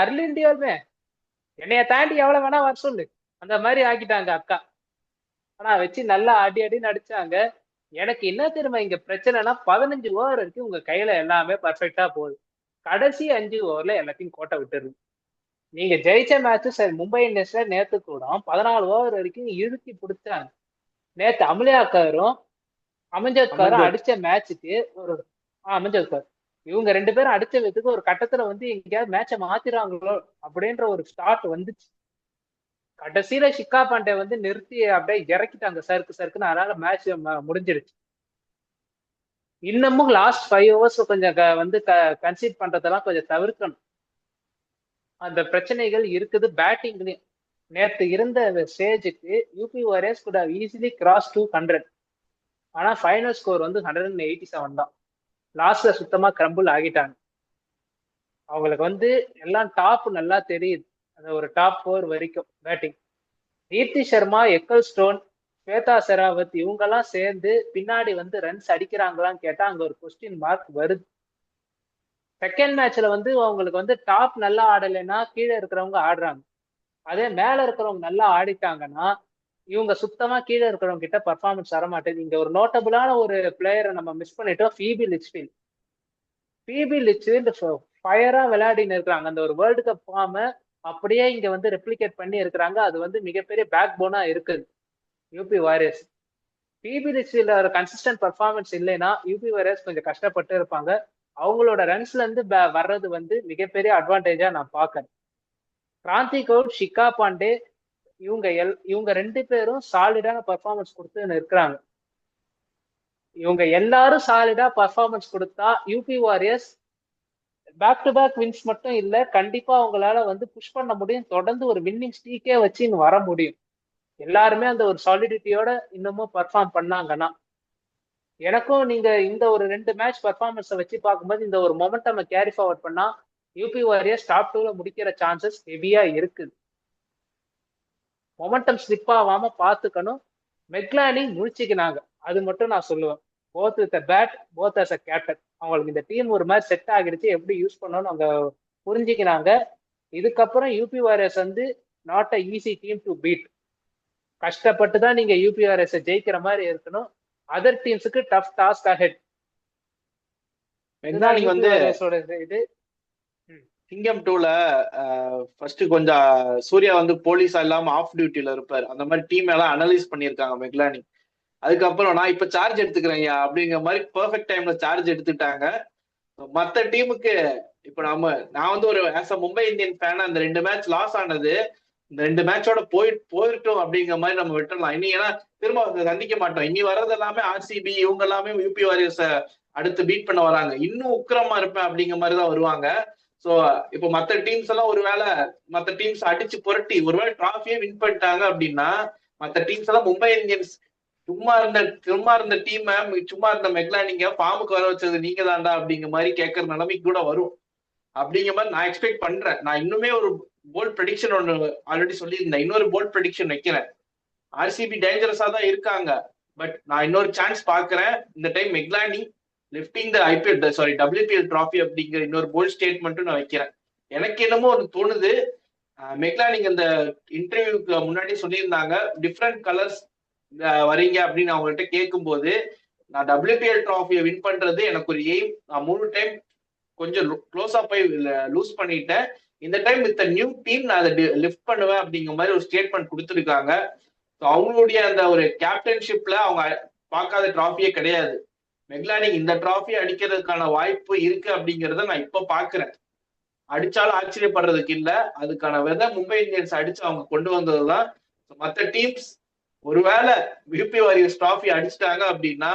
அர்லின் டியோல்மே என்னைய தாண்டி எவ்வளவு வேணா வர சொல்லு, அந்த மாதிரி ஆக்கிட்டாங்க அக்கா. ஆனா வச்சு நல்லா அடி அடின்னு அடிச்சாங்க. எனக்கு என்ன தெரியுமா இங்க பிரச்சனைனா, 15 ஓவர் இருக்கு, உங்க கையில எல்லாமே பர்ஃபெக்டா போகுது, கடைசி 5 ஓவர்ல எல்லாத்தையும் கோட்டை விட்டுருது. நீங்க ஜெயிச்ச மேட்ச் சரி, மும்பை இந்தியன்ஸ்ல நேத்து கூட 14 ஓவர் வரைக்கும் இழுக்கி பிடிச்சாங்க. நேத்து அமலியாக்காரும் அமஞ்சத்காரும் அடிச்ச மேட்சுக்கு ஒரு அமஞ்சத்கார் இவங்க 2 பேரும் அடிச்ச விதத்துக்கு ஒரு கட்டத்துல வந்து எங்கேயாவது மேட்சை மாத்திராங்களோ அப்படின்ற ஒரு ஸ்டார்ட் வந்துச்சு. கடைசியில ஷிக்கா பாண்டே வந்து நிறுத்தி அப்படியே இறக்கிட்டாங்க சறுக்குன்னு, அதனால மேட்ச் முடிஞ்சிருச்சு. இன்னமும் லாஸ்ட் 5 ஓவர்ஸ் கொஞ்சம் வந்து கன்சீட் பண்றதெல்லாம் கொஞ்சம் தவிர்க்கணும். அந்த பிரச்சனைகள் இருக்குது பேட்டிங்லயும். நேற்று இருந்த ஸ்டேஜுக்கு யூபி வாரியர்ஸ் கூட ஈஸிலி கிராஸ் 200. ஆனா ஃபைனல் ஸ்கோர் வந்து 187 தான். லாஸ்ட்ல சுத்தமா கிரம்பிள் ஆகிட்டாங்க. அவங்களுக்கு வந்து எல்லாம் டாப் நல்லா தெரியுது, அந்த ஒரு டாப் 4 வரைக்கும் பேட்டிங். தீப்தி சர்மா, எக்கல் ஸ்டோன், ஸ்வேதா செராவத் இவங்கெல்லாம் சேர்ந்து பின்னாடி வந்து ரன்ஸ் அடிக்கிறாங்களான்னு கேட்டா அங்க ஒரு கொஸ்டின் மார்க் வருது. செகண்ட் மேட்ச்ல வந்து அவங்களுக்கு வந்து டாப் நல்லா ஆடலைன்னா கீழே இருக்கிறவங்க ஆடுறாங்க, அதே மேல இருக்கிறவங்க நல்லா ஆடிட்டாங்கன்னா இவங்க சுத்தமா கீழே இருக்கிறவங்க கிட்ட பர்ஃபார்மன்ஸ் வர மாட்டேங்குது. இங்க ஒரு நோட்டபுளான ஒரு பிளேயரை நம்ம மிஸ் பண்ணிட்டோம், ஃபீபி லிச்ஃபீல்ட். ஃபீபி லிச்ஃபீல்ட் ஃபயரா விளையாடின்னு இருக்கிறாங்க. அந்த ஒரு வேர்ல்டு கப் ஃபார்மை அப்படியே இங்க வந்து ரெப்ளிகேட் பண்ணி இருக்கிறாங்க. அது வந்து மிகப்பெரிய பேக் போனா இருக்குது யூபி வாரியர்ஸ். ஃபீபி லிச்ஃபீல்ட் ஒரு கன்சிஸ்டன்ட் பர்ஃபார்மன்ஸ் இல்லைன்னா யூபி வாரியர்ஸ் கொஞ்சம் கஷ்டப்பட்டு இருப்பாங்க. அவங்களோட ரன்ஸ்ல இருந்து வர்றது வந்து மிகப்பெரிய அட்வான்டேஜா நான் பாக்குறேன். கிராந்தி கவுட், ஷிக்கா பாண்டே இவங்க 2 பேரும் சாலிடான பர்ஃபார்மன்ஸ் கொடுத்து இருக்கிறாங்க. இவங்க எல்லாரும் சாலிடா பர்ஃபார்மன்ஸ் கொடுத்தா UP Warriors back to back wins மட்டும் இல்ல, கண்டிப்பா அவங்களால வந்து புஷ் பண்ண முடியும், தொடர்ந்து ஒரு வின்னிங் ஸ்ட்ரீக்கே வச்சு வர முடியும். எல்லாருமே அந்த ஒரு சாலிடிட்டியோட இன்னமும் பர்ஃபார்ம் பண்ணாங்கன்னா எனக்கும் நீங்க இந்த ஒரு 2 மேட்ச் பர்ஃபார்மன்ஸை வச்சு பார்க்கும்போது இந்த ஒரு மொமெண்டம் கேரி ஃபார்வர்ட் பண்ணா யூபி வாரியர்ஸ் டாப் 2ல முடிக்கிற சான்சஸ் ஹெவியா இருக்குது. மொமெண்டம் ஸ்லிப் ஆகாம பார்த்துக்கணும். மெக்லானி முழிச்சுக்கினாங்க, அது மட்டும் நான் சொல்லுவேன். Both with bat, both as a captain. அவங்களுக்கு இந்த டீம் ஒரு மாதிரி செட் ஆகிடுச்சு, எப்படி யூஸ் பண்ணணும்னு அவங்க புரிஞ்சுக்கினாங்க. இதுக்கப்புறம் யூபி வாரியர்ஸ் வந்து not a easy team to beat. கஷ்டப்பட்டு தான் நீங்க யூபி வாரியர்ஸ் ஜெயிக்கிற மாதிரி இருக்கணும். அதர் டீம்ஸுக்கு டஃப் டாஸ்க் அஹெட். இதுதான் மெக்லானி யூபி வந்து வாரியர்ஸோட இது. கிங்டம் 2ல ஃபர்ஸ்ட் கொஞ்சம் சூர்யா வந்து போலீஸா இல்லாம ஆஃப் டியூட்டில இருப்பாரு. அந்த மாதிரி டீம் எல்லாம் அனலைஸ் பண்ணியிருக்காங்க மெக்லானி. அதுக்கப்புறம் நான் இப்ப சார்ஜ் எடுத்துக்கிறேன் அப்படிங்கிற மாதிரி பெர்ஃபெக்ட் டைம்ல சார்ஜ் எடுத்துட்டாங்க. மத்த டீமுக்கு இப்ப நான் வந்து ஒரு as a Mumbai Indian fan, அந்த 2 மேட்ச் லாஸ் ஆனது இந்த 2 மேட்சோட போயிட்டோம் அப்படிங்கிற மாதிரி நம்ம விட்டுடலாம். இனி ஏன்னா திரும்ப சந்திக்க மாட்டோம். இனி வர்றது எல்லாமே ஆர்சிபி, இவங்க எல்லாமே யூபி வாரியர்ஸ அடுத்து பீட் பண்ண வராங்க. இன்னும் உக்கிரமா இருப்பேன் அப்படிங்கிற மாதிரி தான் வருவாங்க. சோ இப்போ மத்த டீம்ஸ் எல்லாம் ஒருவேளை மத்த டீம்ஸ் அடிச்சு புரட்டி ஒருவேளை டிராஃபியே வின் பண்ணிட்டாங்க அப்படின்னா மத்த டீம்ஸ் எல்லாம் மும்பை இந்தியன்ஸ் சும்மா இருந்த டீமை சும்மா இருந்த மெக்லானிங்க ஃபார்முக்கு வர வச்சது நீங்க தாண்டா அப்படிங்கிற மாதிரி கேட்கற நிலைமைக்கு கூட வரும் அப்படிங்கிற மாதிரி நான் எக்ஸ்பெக்ட் பண்றேன். நான் இன்னுமே ஒரு போல்ட் ப்ரெடிக்ஷன் ஒன்று ஆல்ரெடி சொல்லியிருந்தேன். இன்னொரு போல்ட் ப்ரெடிக்ஷன் வைக்கிறேன். ஆர்சிபி டேஞ்சரஸா தான் இருக்காங்க, பட் நான் இன்னொரு சான்ஸ் பாக்குறேன். இந்த time Meg Lanning lifting the IPL sorry WPL trophy அப்படிங்கிற இன்னொரு போல்ட் ஸ்டேட்மெண்ட்டும் நான் வைக்கிறேன். எனக்கு என்னமோ ஒன்று தோணுது, மெக்லானிங் அந்த இன்டர்வியூக்கு முன்னாடி சொல்லியிருந்தாங்க டிஃப்ரெண்ட் கலர்ஸ் வரீங்க அப்படின்னு அவங்கள்ட்ட கேட்கும்போது, நான் WPL ட்ராஃபியை வின் பண்றது எனக்கு ஒரு எய்ம். நான் 3 டைம் கொஞ்சம் க்ளோஸா போய் லூஸ் பண்ணிட்டேன். இந்த டைம் வித் நியூ டீம் நான் அதை லிஃப்ட் பண்ணுவேன் அப்படிங்கிற மாதிரி ஒரு ஸ்டேட்மெண்ட் கொடுத்துருக்காங்க. அவங்களுடைய அந்த ஒரு கேப்டன்ஷிப்ல அவங்க பார்க்காத டிராஃபியே கிடையாது. மெக்லானி இந்த டிராஃபி அடிக்கிறதுக்கான வாய்ப்பு இருக்கு அப்படிங்கிறத நான் இப்ப பாக்குறேன். அடிச்சாலும் ஆச்சரியப்படுறதுக்கு இல்ல, அதுக்கான விதை மும்பை இந்தியன்ஸ் அடிச்சு அவங்க கொண்டு வந்ததுதான். மற்ற டீம்ஸ் ஒருவேளை யூபி வாரியர்ஸ் டிராஃபி அடிச்சிட்டாங்க அப்படின்னா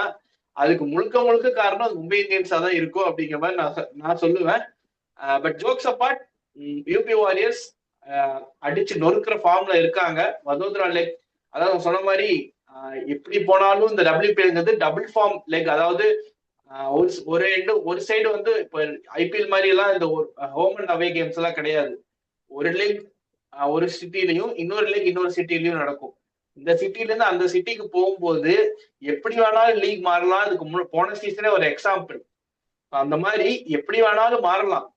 அதுக்கு முழுக்க காரணம் மும்பை இந்தியன்ஸா தான் இருக்கும் அப்படிங்கிற மாதிரி நான் சொல்லுவேன். But jokes apart, UP Warriors அடிச்சு நொறுக்கிற ஃபார்ம்ல இருக்காங்க. வதோதரா லெக், அதாவது சொன்ன மாதிரி எப்படி போனாலும் இந்த WPLங்கிறது டபுள் ஃபார்ம் லெக். அதாவது ஒரு சைடு வந்து இப்ப ஐபிஎல் மாதிரி எல்லாம் இந்த ஹோம் அண்ட் அவே கேம்ஸ் எல்லாம் கிடையாது. ஒரு லீக் ஒரு சிட்டிலையும் இன்னொரு லீக் இன்னொரு சிட்டிலையும் நடக்கும். இந்த சிட்டில இருந்து அந்த சிட்டிக்கு போகும்போது எப்படி வேணாலும் லீக் மாறலாம். அதுக்கு போன சீசனே ஒரு எக்ஸாம்பிள். அந்த மாதிரி எப்படி வேணாலும் மாறலாம்.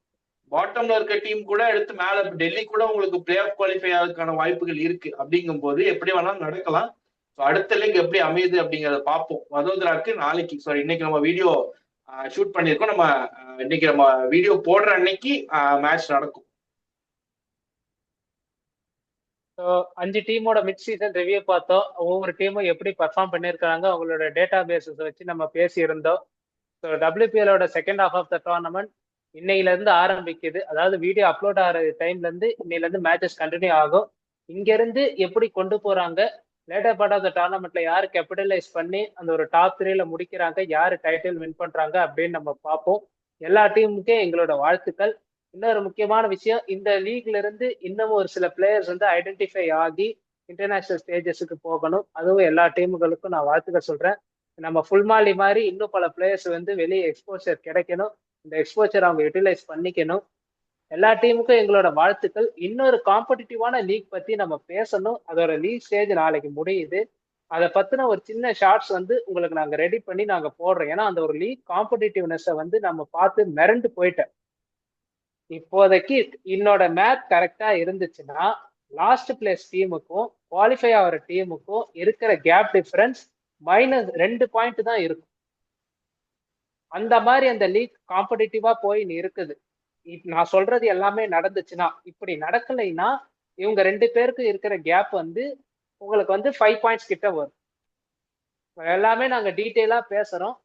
பாட்டம்ல இருக்க டீம் கூட எடுத்து மேல டெல்லி கூட உங்களுக்கு பிளே ஆஃப் குவாலிஃபை ஆகிறதுக்கான வாய்ப்புகள் இருக்கு. அப்படிங்கும் போது எப்படி வேணாலும் நடக்கலாம். அடுத்த லீக் எப்படி அமையுது அப்படிங்கறத பார்ப்போம். வதோதராக்கு நாளைக்கு இன்னைக்கு நம்ம வீடியோ ஷூட் பண்ணிருக்கோம். இன்னைக்கு நம்ம வீடியோ போடுற அன்னைக்கு மேட்ச் நடக்கும். 5 டீமோட மிட் சீசன் ரிவ்யூ பார்த்தோம். ஒவ்வொரு டீமும் எப்படி பர்ஃபார்ம் பண்ணியிருக்காங்க அவங்களோட டேட்டா பேஸஸ் வச்சு நம்ம பேசியிருந்தோம். ஸோ WPLோட second half of the tournament இன்னையில இருந்து ஆரம்பிக்குது. அதாவது வீடியோ அப்லோட் ஆகிற டைம்ல இருந்து இன்னையில இருந்து மேட்சஸ் கண்டினியூ ஆகும். இங்க இருந்து எப்படி கொண்டு போறாங்க, லேட்டர் பார்ட் ஆஃப் த டோர்னமெண்ட்ல யாரு கேபிட்டலைஸ் பண்ணி அந்த ஒரு டாப் 3ல முடிக்கிறாங்க, யாரு டைட்டில் வின் பண்றாங்க அப்படின்னு நம்ம பார்ப்போம். எல்லா டீமுக்கே எங்களோட வாழ்த்துக்கள். இன்னொரு முக்கியமான விஷயம், இந்த லீக்ல இருந்து இன்னும் ஒரு சில பிளேயர்ஸ் வந்து ஐடென்டிஃபை ஆகி இன்டர்நேஷனல் ஸ்டேஜஸுக்கு போகணும். அதுவும் எல்லா டீமுகளுக்கும் நான் வாழ்த்துக்கள் சொல்றேன். நம்ம ஃபுல்மாலி மாதிரி இன்னும் பல பிளேயர்ஸ் வந்து வெளியே எக்ஸ்போசர் கிடைக்கணும். இந்த எக்ஸ்போசர் அவங்க யூட்டிலைஸ் பண்ணிக்கணும். எல்லா டீமுக்கும் எங்களோட வாழ்த்துக்கள். இன்னொரு காம்படிட்டிவான லீக் பத்தி நம்ம பேசணும். அதோட லீக் ஸ்டேஜ் நாளைக்கு முடியுது. அதை பத்தின ஒரு சின்ன ஷார்ட்ஸ் வந்து உங்களுக்கு நாங்க ரெடி பண்ணி நாங்க போடுறோம். ஏன்னா அந்த ஒரு லீக் காம்படிட்டிவ்னஸை வந்து நம்ம பார்த்து மிரண்டு போயிட்டேன். இப்போதைக்கு என்னோட மேத் கரெக்டா இருந்துச்சுன்னா லாஸ்ட் பிளேஸ் டீமுக்கும் குவாலிஃபை ஆகிற டீமுக்கும் இருக்கிற கேப் டிஃபரன்ஸ் -2 பாயிண்ட் தான் இருக்கும். அந்த மாதிரி அந்த லீக் காம்படிட்டிவா போய் இருக்குது. நான் சொல்றது எல்லாமே நடந்துச்சுன்னா, இப்படி நடக்கலைன்னா இவங்க 2 பேருக்கு இருக்கிற கேப் வந்து உங்களுக்கு வந்து 5 பாயிண்ட்ஸ் கிட்ட வரும். எல்லாமே நாங்க டீட்டெயிலா பேசுறோம்.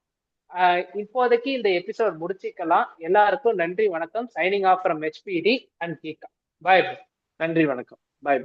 இப்போதைக்கு இந்த எபிசோட் முடிச்சுக்கலாம். எல்லாருக்கும் நன்றி, வணக்கம். Signing off from HPD and கீகா. பாய். நன்றி, வணக்கம். பாய்.